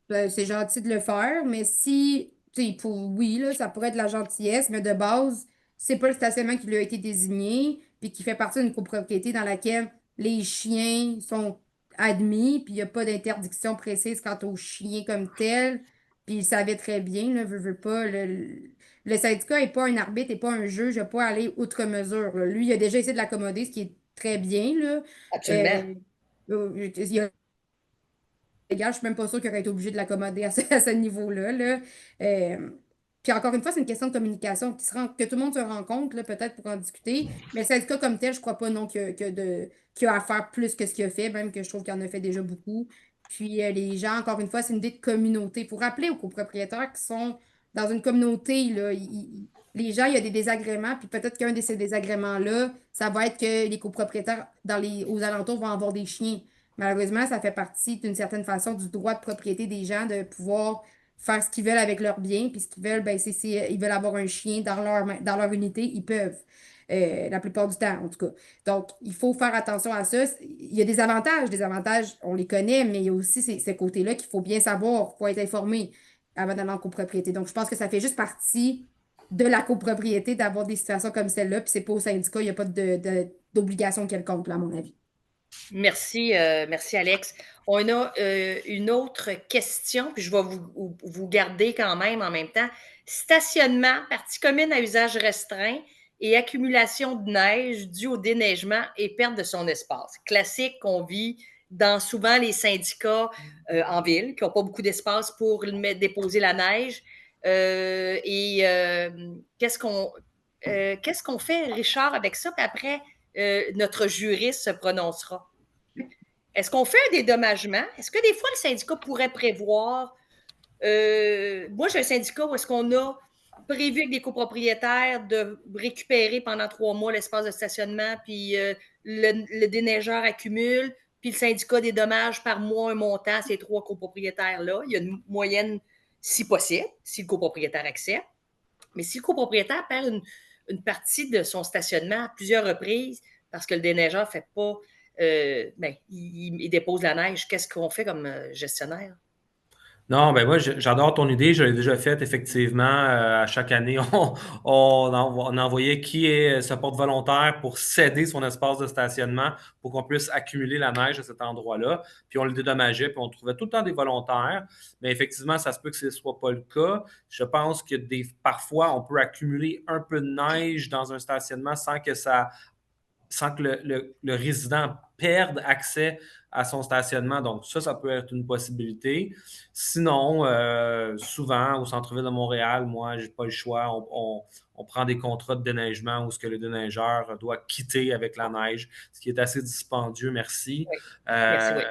c'est gentil de le faire, mais si, tu sais, oui, là, ça pourrait être de la gentillesse, mais de base, c'est pas le stationnement qui lui a été désigné, puis qui fait partie d'une copropriété dans laquelle les chiens sont admis, puis il n'y a pas d'interdiction précise quant aux chiens comme tel, puis il savait très bien, là, veut pas, le syndicat n'est pas un arbitre, n'est pas un juge, il n'a pas à aller outre mesure, là. Lui, il a déjà essayé de l'accommoder, ce qui est très bien, là. Absolument. Euh, il a légal, je suis même pas sûre qu'il aurait été obligé de l'accommoder à ce niveau-là, là. Euh, puis encore une fois, c'est une question de communication que tout le monde se rend compte, là, peut-être pour en discuter. Mais le syndicat comme tel, je crois pas non qu'il a à faire plus que ce qu'il a fait, même que je trouve qu'il en a fait déjà beaucoup. Puis les gens, encore une fois, c'est une idée de communauté. Il faut rappeler aux copropriétaires qui sont dans une communauté, là, les gens, il y a des désagréments, puis peut-être qu'un de ces désagréments-là, ça va être que les copropriétaires aux alentours vont avoir des chiens. Malheureusement, ça fait partie d'une certaine façon du droit de propriété des gens de pouvoir faire ce qu'ils veulent avec leurs biens. Puis ce qu'ils veulent, ben, ils veulent avoir un chien dans leur unité, ils peuvent. La plupart du temps, en tout cas. Donc, il faut faire attention à ça. Il y a des avantages. Des avantages, on les connaît, mais il y a aussi ces côtés-là qu'il faut bien savoir, il faut être informé avant d'aller en copropriété. Donc, je pense que ça fait juste partie de la copropriété d'avoir des situations comme celle-là. Puis c'est pas au syndicat, il n'y a pas d'obligation quelconque, là, à mon avis. Merci, merci Alex. On a une autre question, puis je vais vous garder quand même en même temps. Stationnement, partie commune à usage restreint et accumulation de neige due au déneigement et perte de son espace. Classique qu'on vit dans souvent les syndicats en ville, qui n'ont pas beaucoup d'espace pour déposer la neige. Qu'est-ce qu'on fait, Richard, avec ça? Puis après, notre juriste se prononcera. Est-ce qu'on fait un dédommagement? Est-ce que des fois, le syndicat pourrait prévoir... moi, j'ai un syndicat où est-ce qu'on a prévu avec des copropriétaires de récupérer pendant 3 mois l'espace de stationnement, puis le déneigeur accumule, puis le syndicat dédommage par mois un montant à ces 3 copropriétaires-là. Il y a une moyenne, si possible, si le copropriétaire accepte. Mais si le copropriétaire perd une partie de son stationnement à plusieurs reprises parce que le déneigeur ne fait pas, il dépose la neige, qu'est-ce qu'on fait comme gestionnaire? Non, ben moi, j'adore ton idée. Je l'ai déjà faite, effectivement. À chaque année, on envoyait qui se porte volontaire pour céder son espace de stationnement pour qu'on puisse accumuler la neige à cet endroit-là. Puis on le dédommageait, puis on trouvait tout le temps des volontaires. Mais effectivement, ça se peut que ce ne soit pas le cas. Je pense que parfois, on peut accumuler un peu de neige dans un stationnement sans que le résident perde accès à son stationnement. Donc, ça peut être une possibilité. Sinon, souvent, au centre-ville de Montréal, moi, j'ai pas le choix. On prend des contrats de déneigement où ce que le déneigeur doit quitter avec la neige, ce qui est assez dispendieux, merci. Oui. Merci, oui.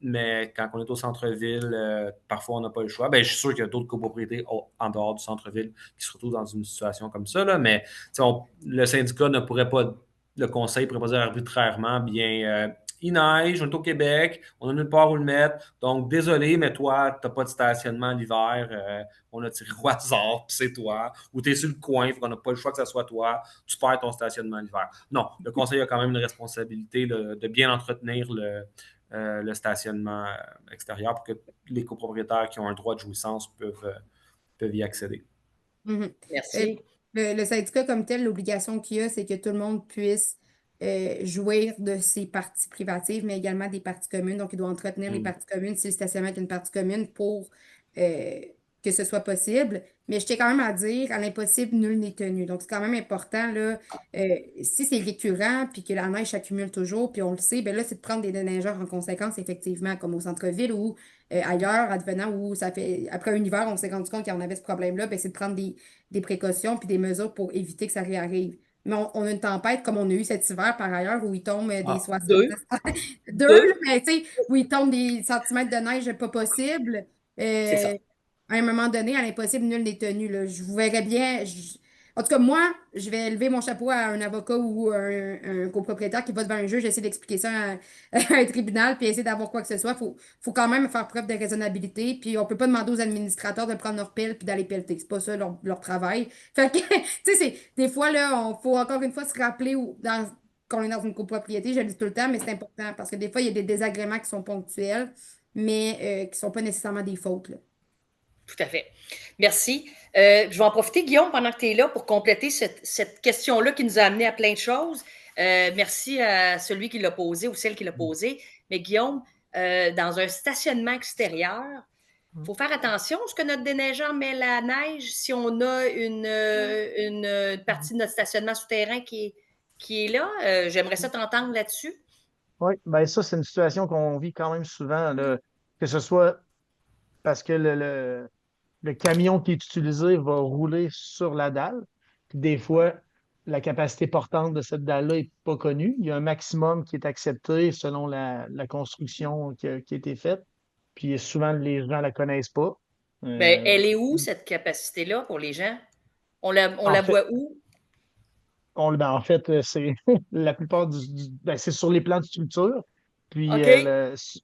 Mais quand on est au centre-ville, parfois, on n'a pas le choix. Ben, je suis sûr qu'il y a d'autres copropriétés en dehors du centre-ville qui se retrouvent dans une situation comme ça, là, mais le syndicat ne pourrait pas, le conseil ne pourrait pas dire arbitrairement, bien, il neige, on est au Québec, on a nulle part où le mettre. Donc, désolé, mais toi, tu n'as pas de stationnement l'hiver. On a tiré au hasard, puis c'est toi. Ou tu es sur le coin, on n'a pas le choix que ce soit toi. Tu perds ton stationnement l'hiver. Non, le conseil a quand même une responsabilité de bien entretenir le stationnement extérieur pour que les copropriétaires qui ont un droit de jouissance peuvent y accéder. Mhm. Euh, Merci. le syndicat comme tel, l'obligation qu'il y a, c'est que tout le monde puisse jouir de ses parties privatives, mais également des parties communes. Donc, il doit entretenir les parties communes si le stationnement est une partie commune pour euh, que ce soit possible. Mais je tiens quand même à dire, à l'impossible, nul n'est tenu. Donc, c'est quand même important, là, si c'est récurrent, puis que la neige s'accumule toujours, puis on le sait, ben là, c'est de prendre des déneigeurs en conséquence, effectivement, comme au centre-ville ou ailleurs, advenant où ça fait, après un hiver, on s'est rendu compte qu'on avait ce problème-là, ben, c'est de prendre des précautions puis des mesures pour éviter que ça réarrive. Mais on a une tempête comme on a eu cet hiver par ailleurs où il tombe des Ah, 70 Deux. deux, là, Deux. mais tu sais, où il tombe des centimètres de neige pas possible. C'est Euh, ça. à un moment donné, à l'impossible, nul n'est tenu, là. Je vous verrais bien. En tout cas, moi, je vais lever mon chapeau à un avocat ou un copropriétaire qui va devant un juge, essayer d'expliquer ça à un tribunal, puis essayer d'avoir quoi que ce soit. Faut quand même faire preuve de raisonnabilité, puis on peut pas demander aux administrateurs de prendre leur pelle puis d'aller pelleter. C'est pas ça leur travail. Fait que, tu sais, des fois, là, faut encore une fois se rappeler qu'on est dans une copropriété, je le dis tout le temps, mais c'est important parce que des fois, il y a des désagréments qui sont ponctuels, mais qui sont pas nécessairement des fautes, là. Tout à fait. Merci. Je vais en profiter, Guillaume, pendant que tu es là pour compléter cette question-là qui nous a amené à plein de choses. Merci à celui qui l'a posé ou celle qui l'a posé. Mais Guillaume, dans un stationnement extérieur, il faut faire attention. Est-ce que notre déneigeur met la neige si on a une partie de notre stationnement souterrain qui est là? J'aimerais ça t'entendre là-dessus. Oui, ben ça, c'est une situation qu'on vit quand même souvent, là, que ce soit parce que le camion qui est utilisé va rouler sur la dalle. Puis des fois, la capacité portante de cette dalle-là n'est pas connue. Il y a un maximum qui est accepté selon la construction qui a été faite. Puis souvent, les gens ne la connaissent pas. Ben, Euh, elle est où, cette capacité-là, pour les gens? On en la fait, voit où? en fait, c'est la plupart ben, c'est sur les plans de structure. Puis, OK.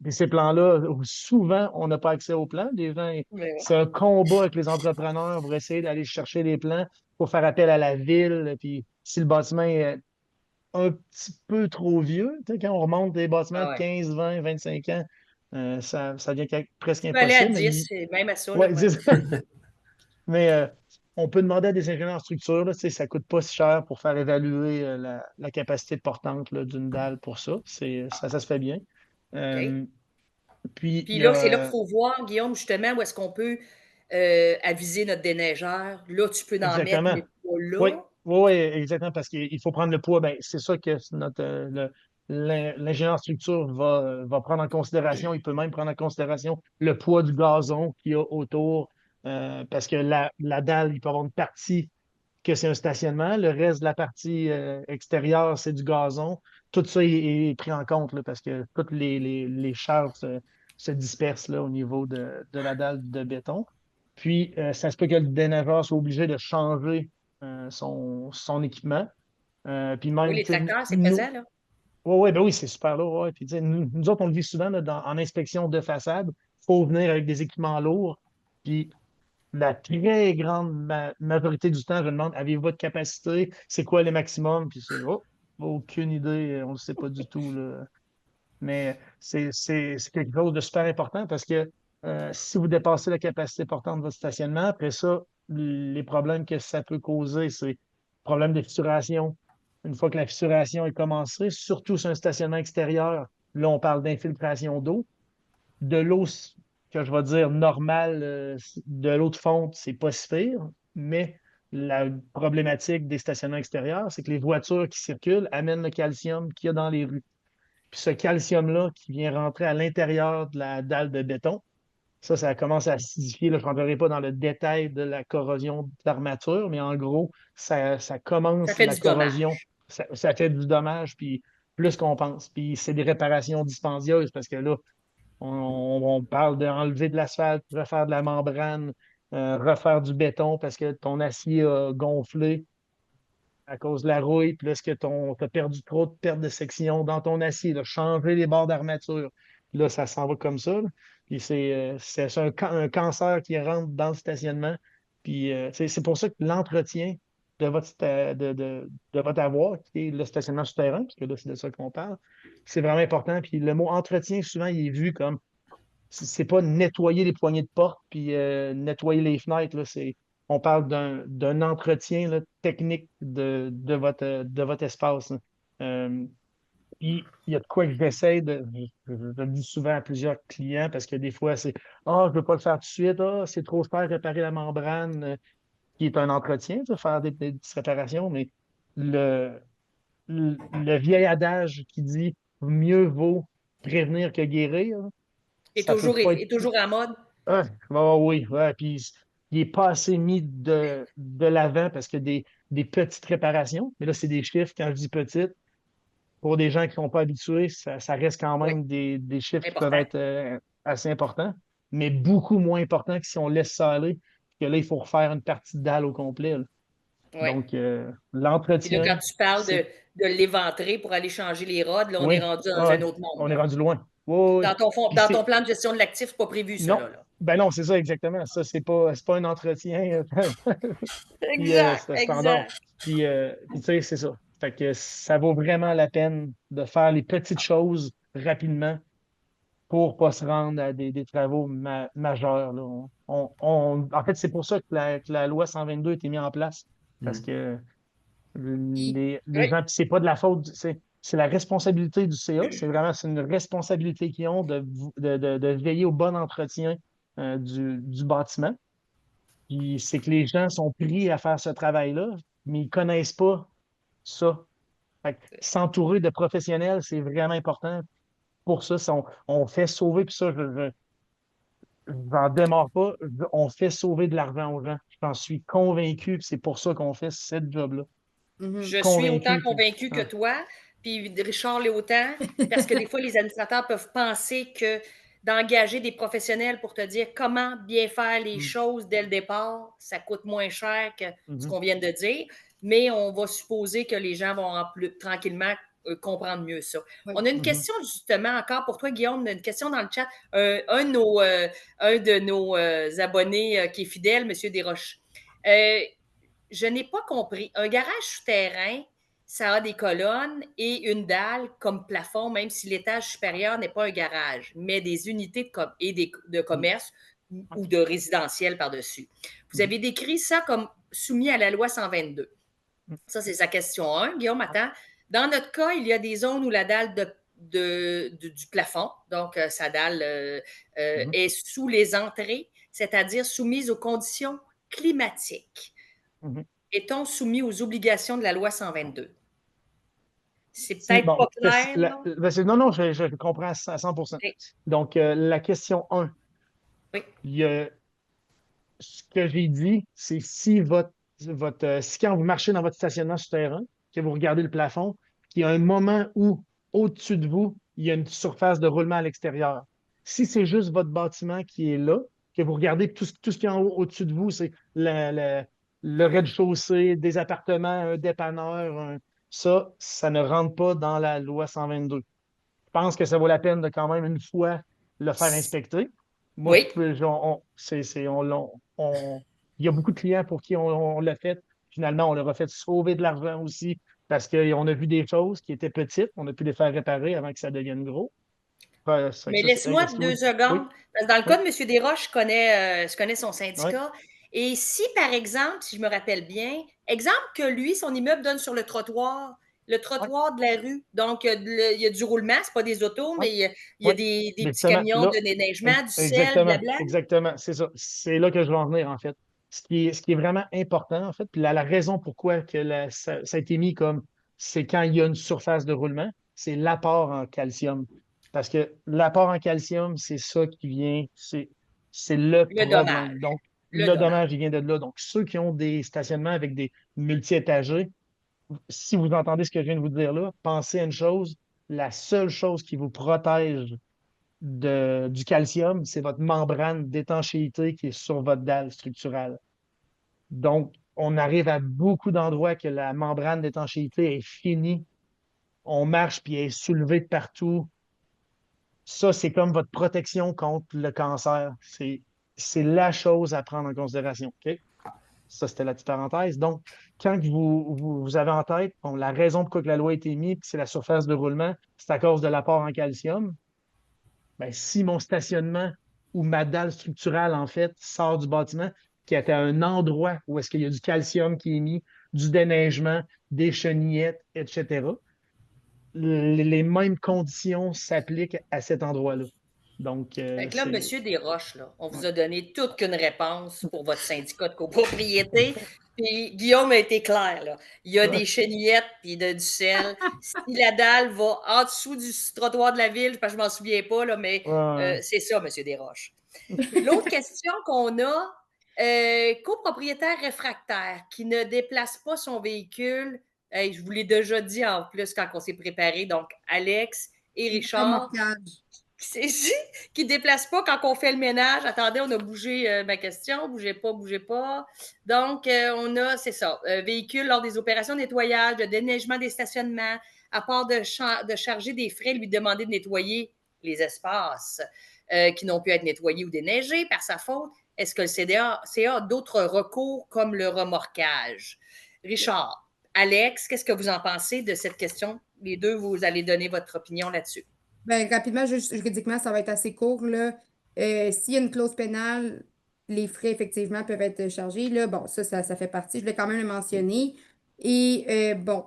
puis ces plans-là, souvent, on n'a pas accès aux plans. Les gens, Ben, c'est un combat avec les entrepreneurs pour essayer d'aller chercher les plans, pour faire appel à la ville. Puis si le bâtiment est un petit peu trop vieux, tu sais, quand on remonte des bâtiments ah de ouais. 15, 20, 25 ans, ça devient presque Tu peux aller à impossible. 10, et même à ça, là, Ouais, ouais. mais on peut demander à des ingénieurs en structure, là, tu sais, ça ne coûte pas si cher pour faire évaluer la capacité portante là, d'une dalle pour ça. Ça se fait bien. OK. Euh, puis, il Puis y là, c'est là qu'il a faut voir, Guillaume, justement, où est-ce qu'on peut aviser notre déneigeur. Là, tu peux en mettre, exactement. mais pas Oui, là. oui, oui, exactement, parce qu'il faut prendre le poids. Ben, c'est ça que l'ingénieur en structure va prendre en considération. Il peut même prendre en considération le poids du gazon qu'il y a autour, parce que la dalle, il peut y avoir une partie que c'est un stationnement. Le reste de la partie extérieure, c'est du gazon. Tout ça est pris en compte là, parce que toutes les charges se dispersent là, au niveau de la dalle de béton. Puis, ça se peut que le déneigeur soit obligé de changer son équipement. Puis Oui, même, les tu sais, tracteurs, c'est nous, présent, là. ouais, ben oui, c'est super là. Ouais. Puis, tu sais, nous autres, on le vit souvent là, en inspection de façade. Il faut venir avec des équipements lourds. Puis, la très grande majorité du temps, je demande, avez-vous votre capacité? C'est quoi le maximum? Puis c'est, oh, aucune idée, on ne sait pas du tout, là. Mais c'est quelque chose de super important parce que si vous dépassez la capacité portante de votre stationnement, après ça, les problèmes que ça peut causer, c'est problème de fissuration. Une fois que la fissuration est commencée, surtout sur un stationnement extérieur, là, on parle d'infiltration d'eau de l'eau que je vais dire normale, de l'eau de fonte, c'est pas si pire, mais la problématique des stationnements extérieurs, c'est que les voitures qui circulent amènent le calcium qu'il y a dans les rues. Puis ce calcium-là qui vient rentrer à l'intérieur de la dalle de béton, ça commence à acidifier. Là, je ne rentrerai pas dans le détail de la corrosion d'armature, mais en gros, ça Ça commence fait la du corrosion. dommage. Ça fait du dommage, puis plus qu'on pense. Puis c'est des réparations dispendieuses parce que là, on parle d'enlever de l'asphalte, refaire de la membrane, refaire du béton parce que ton acier a gonflé. à cause de la rouille, puis là, est-ce que tu as perdu trop de perte de section dans ton acier, là, changer les bords d'armature. Puis là, ça s'en va comme ça, là. Puis c'est un cancer qui rentre dans le stationnement. Puis c'est pour ça que l'entretien de votre avoir, qui est le stationnement souterrain, parce que là, c'est de ça qu'on parle, c'est vraiment important. Puis le mot entretien, souvent, il est vu comme c'est pas nettoyer les poignées de porte puis nettoyer les fenêtres, là, on parle d'un entretien là, technique de votre espace, là. Euh, Puis, il y a de quoi que j'essaie je le dis souvent à plusieurs clients parce que des fois, c'est Ah, je ne veux pas le faire tout de suite, ah, c'est trop cher réparer la membrane, qui est un entretien, ça, faire des petites réparations, mais le, le vieil adage qui dit mieux vaut prévenir que guérir, là, ça peut pas être. est toujours à mode. Ah, oui, ouais, puis il n'est pas assez mis de l'avant parce que des petites réparations, mais là, c'est des chiffres, quand je dis petites, pour des gens qui ne sont pas habitués, ça reste quand Oui, même des chiffres qui peuvent important. être assez importants, mais beaucoup moins importants que si on laisse ça aller, que là, il faut refaire une partie de dalle au complet, là. Oui. Donc, Puis là, quand l'entretien, tu parles c'est. de l'éventrer pour aller changer les rods, là, on est Oui, rendu ouais, dans un ouais, autre monde, on est là. rendu loin. Oui, oui, oui. Puis Dans ton plan de gestion de l'actif, c'est pas prévu, ça, non, là. ben non, c'est ça exactement. Ça, c'est pas un entretien. Puis Exact, c'est standard. exact. Puis tu sais, c'est ça. Fait que ça vaut vraiment la peine de faire les petites choses rapidement pour pas se rendre à des travaux majeurs, là. En fait, c'est pour ça que la loi 122 a été mise en place. Parce Mm. que Puis, les Oui, gens, puis c'est pas de la faute, c'est la responsabilité du CA. C'est une responsabilité qu'ils ont de veiller au bon entretien du bâtiment. Puis c'est que les gens sont pris à faire ce travail-là, mais ils connaissent pas ça. Fait que s'entourer de professionnels, c'est vraiment important. Pour ça, si on fait sauver, puis ça, je n'en démarre pas, on fait sauver de l'argent aux gens. J'en suis convaincu, puis c'est pour ça qu'on fait cette job-là. Je suis je suis autant convaincu que. convaincue que Ah. toi, puis Richard l'est autant, parce que des fois, les administrateurs peuvent penser que d'engager des professionnels pour te dire comment bien faire les Mm. choses dès le départ, ça coûte moins cher que ce Mhm. qu'on vient de dire, mais on va supposer que les gens vont tranquillement comprendre mieux ça. oui. On a une Mhm. question justement encore pour toi, Guillaume, une question dans le chat. Un de nos abonnés qui est fidèle, M. Desroches. Je n'ai pas compris. Un garage souterrain, ça a des colonnes et une dalle comme plafond, même si l'étage supérieur n'est pas un garage, mais des unités de Mhm. commerce ou de résidentiel par-dessus. Vous Mhm. avez décrit ça comme soumis à la loi 122. Ça, c'est sa question 1. Guillaume, attends. Dans notre cas, il y a des zones où la dalle du plafond, donc sa dalle Mhm. est sous les entrées, c'est-à-dire soumise aux conditions climatiques. Mhm. Est-on soumis aux obligations de la loi 122? C'est Si, peut-être bon, pas clair, là. non, non, je comprends à 100%. Oui, Donc, la question 1, oui, il y a ce que j'ai dit, c'est si quand vous marchez dans votre stationnement souterrain, que vous regardez le plafond, qu'il y a un moment où, au-dessus de vous, il y a une surface de roulement à l'extérieur. Si c'est juste votre bâtiment qui est là, que vous regardez tout ce qui est en haut, au-dessus de vous, c'est le rez-de-chaussée, des appartements, un dépanneur, ça ne rentre pas dans la loi 122. Je pense que ça vaut la peine de quand même une fois le faire inspecter. Moi, oui. il y a beaucoup de clients pour qui on l'a fait. Finalement, on leur a fait sauver de l'argent aussi parce qu'on a vu des choses qui étaient petites, on a pu les faire réparer avant que ça devienne gros. Mais Hey, laisse-moi est-ce que vous. 2 secondes. Oui, Dans le oui, cas de M. Desroches, je connais son oui, syndicat. Et si, par exemple, si je me rappelle bien, exemple que lui, son immeuble donne sur le oui, trottoir de la rue. Donc, il y a du roulement, ce pas des autos, oui, mais il y a oui. des Mais petits justement, camions là, de déneigement, du sel, exactement, blabla. exactement, c'est ça. C'est là que je veux en venir, en fait. Ce qui est vraiment important, en fait, puis la raison pourquoi que ça a été mis comme c'est quand il y a une surface de roulement, c'est l'apport en calcium. Parce que l'apport en calcium, c'est ça qui vient, c'est le Le problème. dommage. Donc, Le le dommage. dommage, il vient de là. Donc, ceux qui ont des stationnements avec des multi-étagers, si vous entendez ce que je viens de vous dire là, pensez à une chose, la seule chose qui vous protège du calcium, c'est votre membrane d'étanchéité qui est sur votre dalle structurale. Donc, on arrive à beaucoup d'endroits que la membrane d'étanchéité est finie. On marche puis elle est soulevée de partout. Ça, c'est comme votre protection contre le cancer. C'est la chose à prendre en considération. OK? Ça, c'était la petite parenthèse. Donc, quand vous avez en tête, bon, la raison pour laquelle la loi a été mise, puis c'est la surface de roulement, c'est à cause de l'apport en calcium. Ben, si mon stationnement ou ma dalle structurale, en fait, sort du bâtiment, qui est à un endroit où est-ce qu'il y a du calcium qui est mis, du déneigement, des chenillettes, etc., les mêmes conditions s'appliquent à cet endroit-là. Donc, Fait que là, c'est. Monsieur Desroches, là, on vous Ouais. a donné toute qu'une réponse pour votre syndicat de copropriété. Puis Guillaume a été clair, là. Il y a Ouais. des chenillettes puis du sel. Si la dalle va en dessous du trottoir de la ville, parce que je m'en souviens pas, là, mais Ouais. c'est ça, Monsieur Desroches. L'autre question qu'on a, copropriétaire réfractaire qui ne déplace pas son véhicule, hey, je vous l'ai déjà dit en plus quand on s'est préparé, donc Alex et Richard, Remorquage. qui ne déplace pas quand on fait le ménage. Attendez, on a bougé ma question. Bougez pas, bougez pas. Donc, on a, c'est ça, véhicule lors des opérations de nettoyage, de déneigement des stationnements, à part de charger des frais, lui demander de nettoyer les espaces qui n'ont pu être nettoyés ou déneigés par sa faute. Est-ce que le CA a d'autres recours comme le remorquage? Richard, Alex, qu'est-ce que vous en pensez de cette question? Les deux, vous allez donner votre opinion là-dessus. Ben, rapidement, juste juridiquement, ça va être assez court, là. S'il y a une clause pénale, les frais, effectivement, peuvent être chargés. Là, bon, ça fait partie. Je l'ai quand même le mentionner. Et bon,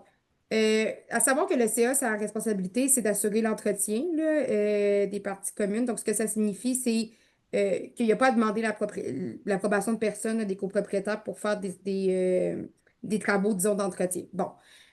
à savoir que le CA, sa responsabilité, c'est d'assurer l'entretien là, des parties communes. Donc, ce que ça signifie, c'est qu'il n'y a pas à demander l'approbation de personne, là, des copropriétaires, pour faire des travaux, disons, d'entretien. Bon.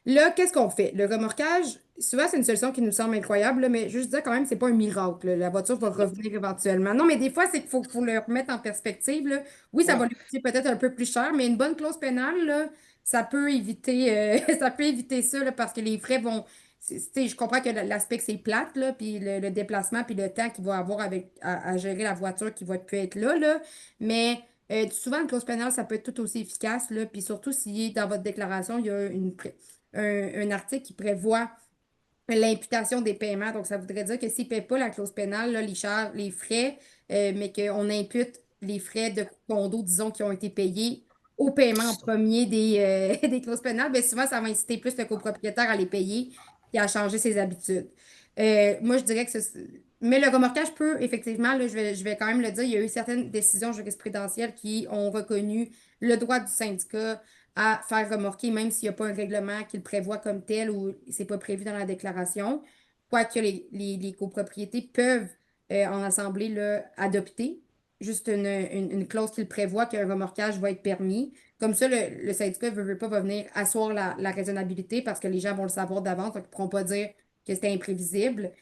Là, qu'est-ce qu'on fait? Le remorquage, souvent, c'est une solution qui nous semble incroyable, là, mais juste dire quand même, c'est pas un miracle, là. La voiture va revenir éventuellement. Non, mais des fois, c'est qu'il faut le remettre en perspective, là. Oui, ça Ouais. va lui coûter peut-être un peu plus cher, mais une bonne clause pénale, là, ça peut éviter, ça peut éviter ça, là, parce que les frais vont. Je comprends que l'aspect que c'est plate, là, puis le déplacement, puis le temps qu'il va avoir à gérer la voiture qui va peut être là, mais souvent, une clause pénale, ça peut être tout aussi efficace, là, puis surtout si dans votre déclaration, il y a un article qui prévoit l'imputation des paiements. Donc, ça voudrait dire que s'il ne paie pas la clause pénale, là, les frais, mais qu'on impute les frais de condo, disons, qui ont été payés au paiement en premier des clauses pénales, bien souvent, ça va inciter plus le copropriétaire à les payer et à changer ses habitudes. Moi, je dirais que mais le remorquage peut, effectivement, là, je vais quand même le dire, il y a eu certaines décisions jurisprudentielles qui ont reconnu le droit du syndicat à faire remorquer, même s'il n'y a pas un règlement qui le prévoit comme tel ou c'est pas prévu dans la déclaration. Quoique les copropriétés peuvent, en assemblée, là, adopter juste une clause qui le prévoit qu'un remorquage va être permis. Comme ça, le syndicat veut pas va venir asseoir la raisonnabilité parce que les gens vont le savoir d'avance, donc ils ne pourront pas dire que c'était imprévisible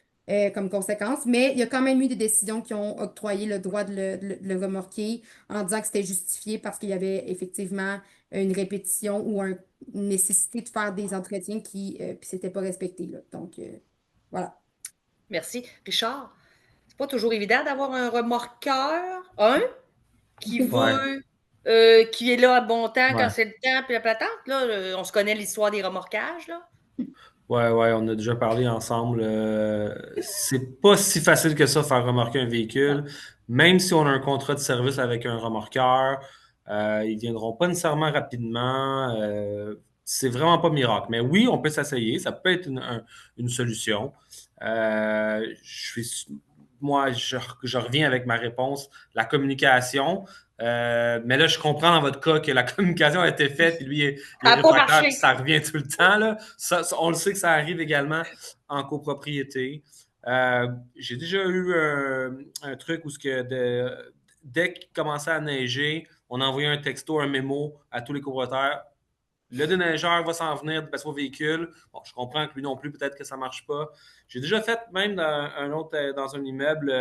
comme conséquence. Mais il y a quand même eu des décisions qui ont octroyé le droit de le remorquer en disant que c'était justifié parce qu'il y avait effectivement une répétition ou une nécessité de faire des entretiens qui puis c'était pas respecté, là. Donc, voilà. Merci. Richard, c'est pas toujours évident d'avoir un remorqueur, qui Ouais, veut, qui est là à bon temps quand ouais. c'est le temps, puis la patente, là, on se connaît l'histoire des remorquages, là. Ouais, ouais, on a déjà parlé ensemble. C'est pas si facile que ça faire remorquer un Non. véhicule. Même si on a un contrat de service avec un remorqueur, ils viendront pas nécessairement rapidement. C'est vraiment pas miracle. Mais oui, on peut s'essayer. Ça peut être une solution. Moi, je reviens avec ma réponse. La communication. Mais là, je comprends dans votre cas que la communication a été faite, puis lui, il Ça est n'a pas réfractaire, puis marché. ça revient tout le temps. Là. On le sait que ça arrive également en copropriété. J'ai déjà eu un truc où dès qu'il commençait à neiger, on envoyait un texto, un mémo à tous les copropriétaires. Le déneigeur va s'en venir de passer au véhicule. Bon, je comprends que lui non plus, peut-être que ça ne marche pas. J'ai déjà fait, même dans un immeuble,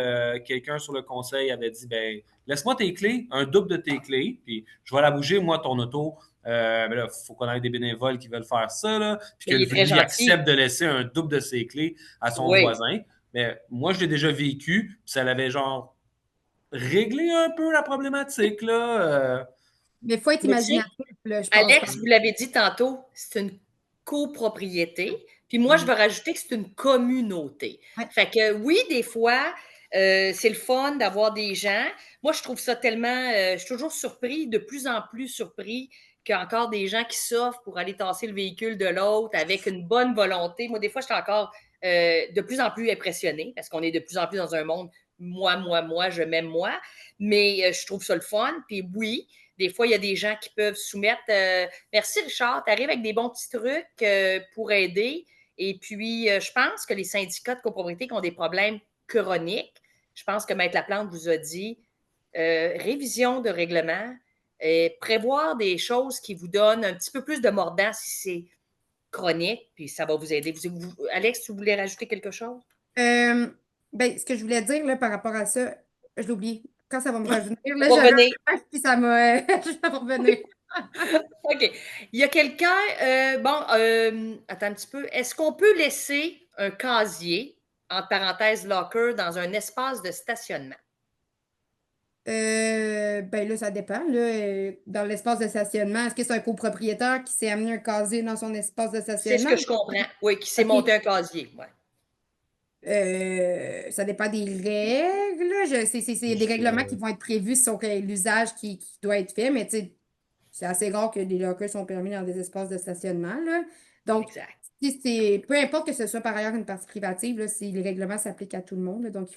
quelqu'un sur le conseil avait dit, ben, laisse-moi tes clés, un double de tes clés, puis je vais la bouger, moi, ton auto. Ben là, il faut qu'on ait des bénévoles qui veulent faire ça, là, puis Mais il est que très lui gentil. accepte de laisser un double de ses clés à son Oui. voisin. Mais moi, je l'ai déjà vécu, puis ça l'avait genre réglé un peu la problématique, là. Mais il faut être Mais tu sais, imaginatif, là, je pense. Alex, vous l'avez dit tantôt, c'est une copropriété. Puis moi, je Mm. vais rajouter que c'est une communauté. Ouais. Fait que oui, des fois, c'est le fun d'avoir des gens. Moi, je trouve ça tellement. Je suis toujours surpris, de plus en plus surpris qu'il y a encore des gens qui s'offrent pour aller tasser le véhicule de l'autre avec une bonne volonté. Moi, des fois, je suis encore de plus en plus impressionnée parce qu'on est de plus en plus dans un monde moi, je m'aime moi. Mais je trouve ça le fun. Puis oui, des fois, il y a des gens qui peuvent soumettre. Merci Richard, tu arrives avec des bons petits trucs pour aider. Et puis, je pense que les syndicats de copropriété qui ont des problèmes chroniques, je pense que Maître Laplante vous a dit révision de règlement, prévoir des choses qui vous donnent un petit peu plus de mordant si c'est chronique, puis ça va vous aider. Alex, tu voulais rajouter quelque chose? Euh, ben, ce que je voulais dire là, par rapport à ça, je l'ai oublié. Quand ça va me revenir, là, On va j'avais revenir. un rêve, puis ça m'a. Ça va revenir. OK. Il y a quelqu'un, attends un petit peu. Est-ce qu'on peut laisser un casier, entre parenthèses locker, dans un espace de stationnement? Ben là, ça dépend. Là, dans l'espace de stationnement, est-ce que c'est un copropriétaire qui s'est amené un casier dans son espace de C'est ce stationnement? que je comprends. Oui, qui s'est OK. monté un casier. Ouais. Ça dépend des règles. C'est des règlements qui vont être prévus sur l'usage qui doit être fait, mais tu sais, c'est assez rare que des lockers sont permis dans des espaces de stationnement, là. Donc, Exact. si c'est, peu importe que ce soit par ailleurs une partie privative, là, si les règlements s'appliquent à tout le monde, là. Donc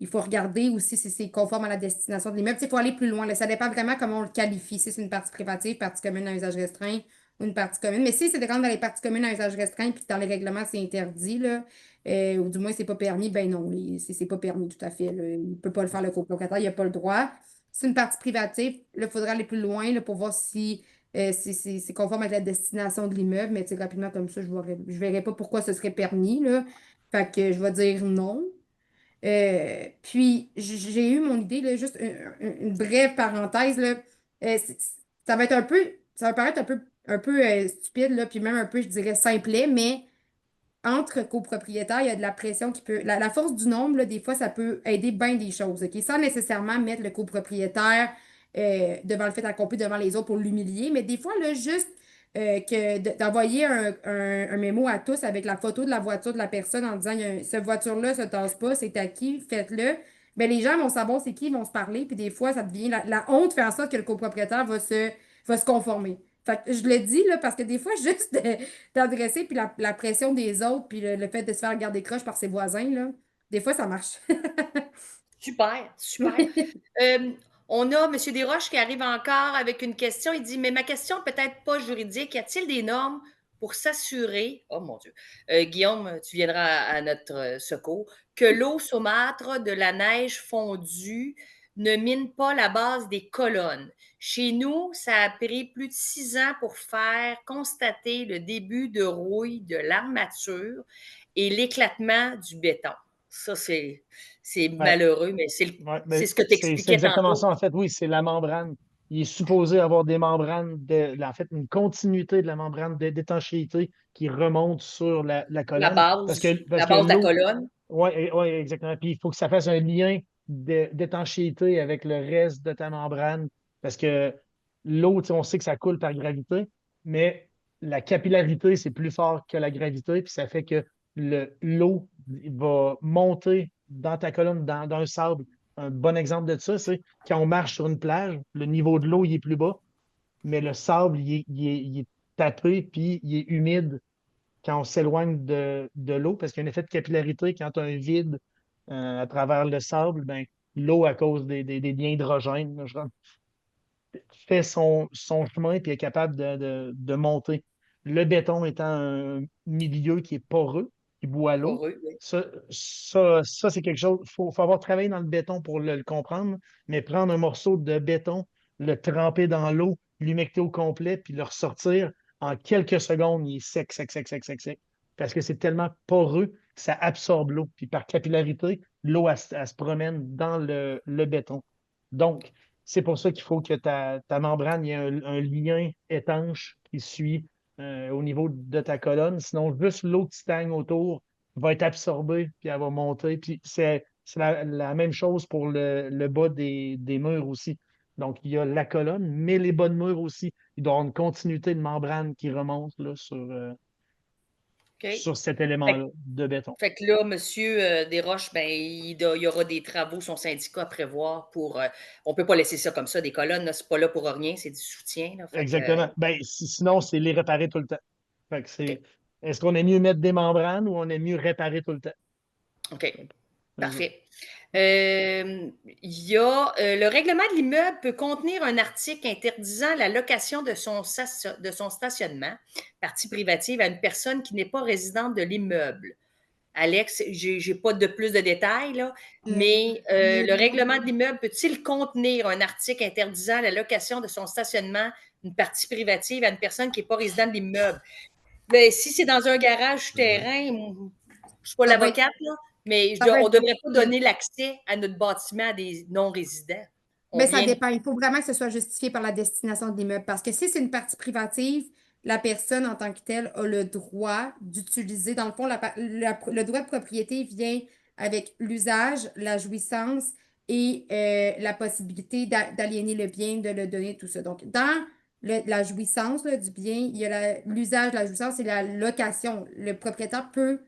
il faut regarder aussi si c'est conforme à la destination de l'immeuble. Tu sais, il faut aller plus loin, là. Ça dépend vraiment comment on le qualifie. Si c'est une partie privative, partie commune à usage restreint ou une partie commune. Mais si c'est de rentrer dans les parties communes à usage restreint puis que dans les règlements, c'est interdit, là, ou du moins c'est pas permis, ben non, c'est pas permis tout à fait, là. Il ne peut pas le faire le copropriétaire, il n'a pas le droit. C'est une partie privative. Là, il faudra aller plus loin là, pour voir si c'est conforme avec la destination de l'immeuble. Mais tu sais, rapidement comme ça, je ne verrais pas pourquoi ce serait permis, là. Fait que je vais dire non. Puis, j'ai eu mon idée, là, juste une brève parenthèse. Là. Ça va être un peu, ça va paraître un peu stupide, là, puis même un peu, je dirais, simplet, mais entre copropriétaires, il y a de la pression qui peut. La force du nombre, là, des fois, ça peut aider bien des choses, OK? Sans nécessairement mettre le copropriétaire devant le fait accompli devant les autres pour l'humilier, mais des fois, là, juste d'envoyer un mémo à tous avec la photo de la voiture de la personne en disant cette voiture-là se tasse pas, c'est à qui, faites-le. Ben, les gens vont savoir c'est qui, ils vont se parler, puis des fois, ça devient. La honte fait en sorte que le copropriétaire va se conformer. Fait que je le dis, là, parce que des fois, juste d'adresser, puis la pression des autres, puis le fait de se faire garder croche par ses voisins, là, des fois, ça marche. Super, super. Euh, on a M. Desroches qui arrive encore avec une question. Il dit, mais ma question peut-être pas juridique. Y a-t-il des normes pour s'assurer, oh mon Dieu, Guillaume, tu viendras à notre secours, que l'eau saumâtre de la neige fondue ne mine pas la base des colonnes. Chez nous, ça a pris plus de 6 ans pour faire constater le début de rouille de l'armature et l'éclatement du béton. Ça, c'est Ouais, malheureux, mais ouais, c'est mais ce que tu c'est expliquais exactement tantôt. ça, en fait. Oui, c'est la membrane. Il est supposé avoir des membranes, en fait, une continuité de la membrane d'étanchéité qui remonte sur la colonne. Parce La que base de la l'eau, colonne. oui, ouais, exactement. Puis il faut que ça fasse un lien d'étanchéité avec le reste de ta membrane. Parce que l'eau, tu sais, on sait que ça coule par gravité, mais la capillarité, c'est plus fort que la gravité. Puis ça fait que l'eau va monter dans ta colonne, dans un sable. Un bon exemple de ça, c'est quand on marche sur une plage, le niveau de l'eau il est plus bas, mais le sable il est tapé puis il est humide quand on s'éloigne de l'eau, parce qu'il y a un effet de capillarité quand tu as un vide à travers le sable, ben, l'eau, à cause des liens hydrogènes, là, fait son chemin et est capable de monter. Le béton étant un milieu qui est poreux, qui boit l'eau, Poreux, oui. ça c'est quelque chose, faut avoir travaillé dans le béton pour le comprendre, mais prendre un morceau de béton, le tremper dans l'eau, l'humecter au complet, puis le ressortir, en quelques secondes, il est sec, sec, sec, sec, sec, sec. Parce que c'est tellement poreux que ça absorbe l'eau. Puis par capillarité, l'eau, elle se promène dans le béton. Donc, c'est pour ça qu'il faut que ta membrane, il y ait un lien étanche qui suit au niveau de ta colonne. Sinon, juste l'eau qui stagne autour va être absorbée, puis elle va monter. Puis c'est la même chose pour le bas des murs aussi. Donc, il y a la colonne, mais les bas de mur aussi. Il doit y avoir une continuité de membrane qui remonte là, OK. sur cet Fait, élément-là de béton. fait que là, M. Desroches, ben, il y aura des travaux, son syndicat à prévoir pour. On ne peut pas laisser ça comme ça, des colonnes, c'est pas là pour rien, c'est du soutien. Là, fait que, Exactement. Ben, sinon, c'est les réparer tout le temps. Fait que OK. est-ce qu'on est mieux mettre des membranes ou on est mieux réparer tout le temps? OK. C'est ça. Parfait. Il y a, le règlement de l'immeuble peut contenir un article interdisant la location de son stationnement, partie privative, à une personne qui n'est pas résidente de l'immeuble. Alex, je n'ai pas de plus de détails, là, mais le règlement de l'immeuble peut-il contenir un article interdisant la location de son stationnement, une partie privative, à une personne qui n'est pas résidente de l'immeuble? Ben, si c'est dans un garage souterrain, je ne suis pas Ça va être, l'avocate, là, mais ça va on ne être devrait pas donner l'accès à notre bâtiment à des non-résidents. On Mais ça vient de... dépend. Il faut vraiment que ce soit justifié par la destination de l'immeuble. Parce que si c'est une partie privative, la personne en tant que telle a le droit d'utiliser. Dans le fond, le droit de propriété vient avec l'usage, la jouissance et la possibilité d'aliéner le bien, de le donner, tout ça. Donc, dans la jouissance là, du bien, il y a l'usage, la jouissance et la location. Le propriétaire peut,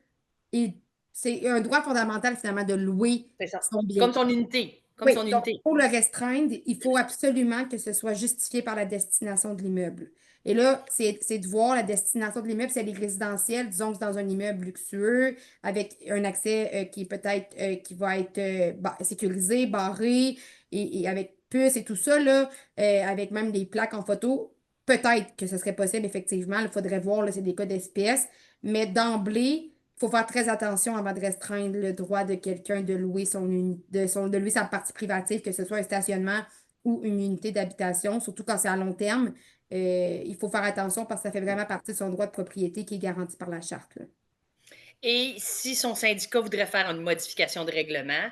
et c'est un droit fondamental finalement de louer C'est ça. son bien. Comme son unité. Comme Oui, son donc unité. pour le restreindre, il faut absolument que ce soit justifié par la destination de l'immeuble. Et là, c'est de voir la destination de l'immeuble, si elle est résidentielle, disons que c'est dans un immeuble luxueux, avec un accès qui est peut-être qui va être sécurisé, barré, et avec puce et tout ça, là, avec même des plaques en photo. Peut-être que ce serait possible, effectivement. Il faudrait voir, là, c'est des cas d'espèces. Mais d'emblée, il faut faire très attention avant de restreindre le droit de quelqu'un de louer de louer sa partie privative, que ce soit un stationnement ou une unité d'habitation, surtout quand c'est à long terme. Il faut faire attention parce que ça fait vraiment partie de son droit de propriété qui est garanti par la charte, là. Et si son syndicat voudrait faire une modification de règlement,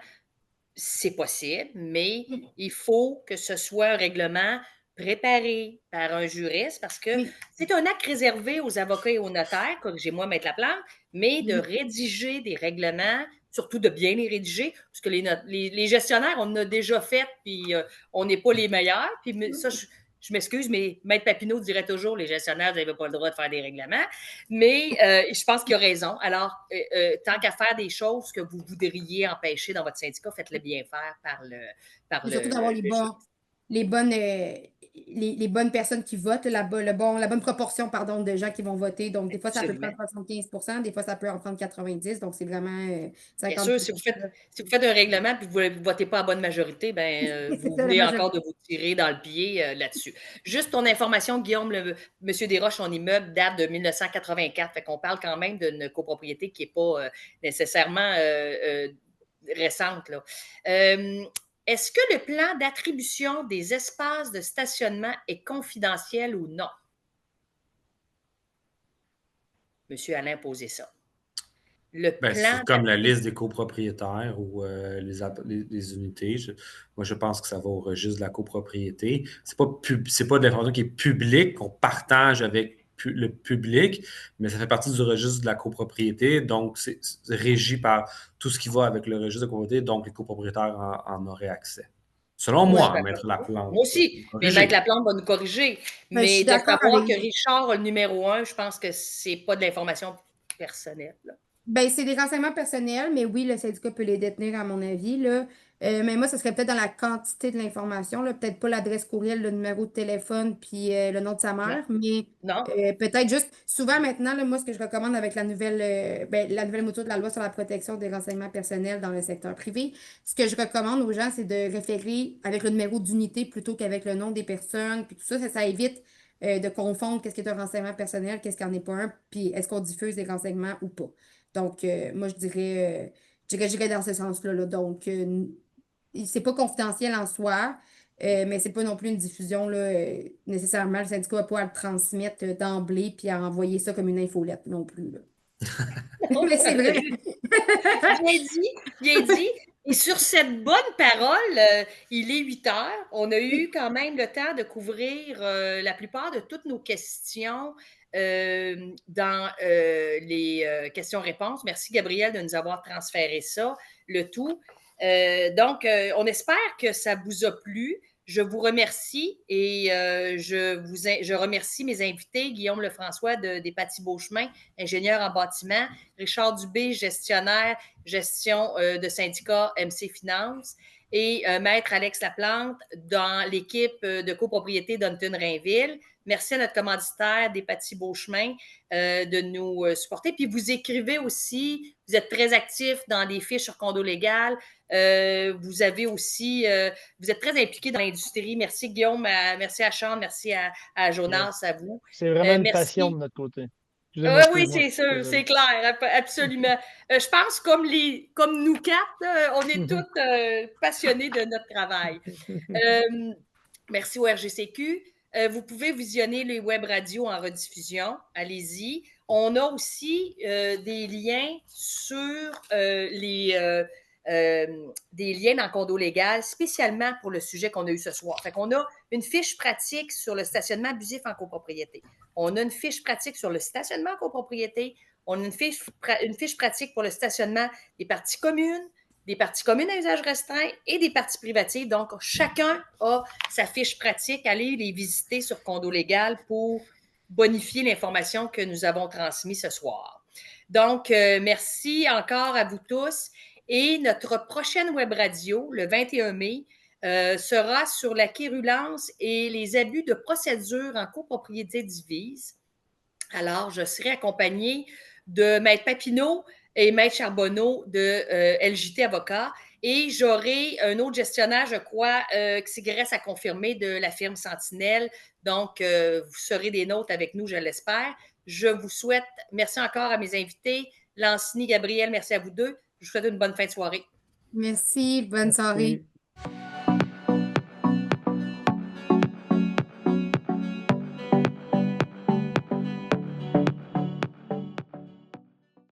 c'est possible, mais il faut que ce soit un règlement préparé par un juriste parce que Oui. c'est un acte réservé aux avocats et aux notaires, corrigez-moi, Maître Laplante, mais de Oui. rédiger des règlements, surtout de bien les rédiger, parce que les gestionnaires, on en a déjà fait, puis on n'est pas les meilleurs. Puis ça, je m'excuse, mais Maître Papineau dirait toujours les gestionnaires, vous n'avez pas le droit de faire des règlements. Mais je pense qu'il a raison. Alors, tant qu'à faire des choses que vous voudriez empêcher dans votre syndicat, faites-le bien faire par Et surtout d'avoir le juriste. les bonnes, les bonnes personnes qui votent, la bonne proportion, pardon, de gens qui vont voter. Donc, des fois, ça peut Absolument. prendre 75%, des fois, ça peut en prendre 90%. Donc, c'est vraiment Bien 50. sûr, si vous faites un règlement et que vous ne votez pas à bonne majorité, ben, C'est vous ça, la venez encore majorité. de vous tirer dans le pied là-dessus. Juste ton information, Guillaume, M. Desroches, son immeuble date de 1984. Fait qu'on parle quand même d'une copropriété qui n'est pas nécessairement récente, là. Est-ce que le plan d'attribution des espaces de stationnement est confidentiel ou non? Monsieur Alain posait ça. Le Ben, plan c'est comme la d'attribution. liste des copropriétaires ou les unités. Moi, je pense que ça va au registre de la copropriété. C'est pas de l'information qui est publique, qu'on partage avec le public, mais ça fait partie du registre de la copropriété. Donc, c'est régi par tout ce qui va avec le registre de copropriété. Donc, les copropriétaires en auraient accès. Selon Moi, moi, Maître Laplante. moi aussi, mais Maître Laplante va nous corriger. Ben, je Mais suis de d'accord savoir avec que Richard a le numéro 1, je pense que c'est pas de l'information personnelle, là. Ben, c'est des renseignements personnels, mais oui, le syndicat peut les détenir, à mon avis, là. Mais moi, ce serait peut-être dans la quantité de l'information, là. Peut-être pas l'adresse courriel, le numéro de téléphone, puis le nom de sa Non? mère, mais Non? peut-être juste, souvent maintenant, là, moi, ce que je recommande avec la nouvelle mouture de la loi sur la protection des renseignements personnels dans le secteur privé, ce que je recommande aux gens, c'est de référer avec le numéro d'unité plutôt qu'avec le nom des personnes, puis tout ça, ça évite de confondre qu'est-ce qui est un renseignement personnel, qu'est-ce qui n'en est pas un, puis est-ce qu'on diffuse des renseignements ou pas. Donc, moi, j'irais dans ce sens-là, là. Donc, c'est pas confidentiel en soi, mais c'est pas non plus une diffusion, là, nécessairement. Le syndicat va pas le transmettre d'emblée puis à envoyer ça comme une infolette non plus, là. Non? Mais c'est vrai. Bien dit, bien dit. Et sur cette bonne parole, il est 8 heures. On a eu quand même le temps de couvrir la plupart de toutes nos questions dans les questions-réponses. Merci, Gabriel, de nous avoir transféré ça, le tout. Donc, on espère que ça vous a plu. Je vous remercie et je remercie mes invités, Guillaume Lefrançois des Paty-Beauchemin, ingénieur en bâtiment, Richard Dubé, gestionnaire, gestion de syndicat MC Finance, et Maître Alex Laplante dans l'équipe de copropriété d'Hunton-Rainville. Merci à notre commanditaire des Paty-Beauchemin de nous supporter. Puis vous écrivez aussi, vous êtes très actifs dans des fiches sur condo légal. Vous avez aussi, vous êtes très impliqués dans l'industrie. Merci Guillaume, merci à Charles, merci à Jonas, à vous. C'est vraiment une merci. passion de notre côté. Oui, c'est sûr, c'est clair, absolument. Je pense comme nous quatre, on est tous passionnés de notre travail. Merci au RGCQ. Vous pouvez visionner les web radios en rediffusion. Allez-y. On a aussi des liens sur des liens dans le condo légal, spécialement pour le sujet qu'on a eu ce soir. Fait qu'on a une fiche pratique sur le stationnement abusif en copropriété. On a une fiche pratique sur le stationnement en copropriété. On a une fiche pratique pour le stationnement des parties communes, des parties communes à usage restreint et des parties privatives. Donc, chacun a sa fiche pratique. Allez les visiter sur Condo Légal pour bonifier l'information que nous avons transmise ce soir. Donc, merci encore à vous tous. Et notre prochaine web radio, le 21 mai, sera sur la quérulence et les abus de procédure en copropriété divise. Alors, je serai accompagnée de Maître Papineau et Maître Charbonneau de LJT Avocat. Et j'aurai un autre gestionnaire, je crois, qui reste à confirmer de la firme Sentinelle. Donc, vous serez des nôtres avec nous, je l'espère. Je vous souhaite, merci encore à mes invités, Lancini, Gabriel, merci à vous deux. Je vous souhaite une bonne fin de soirée. Merci, bonne soirée.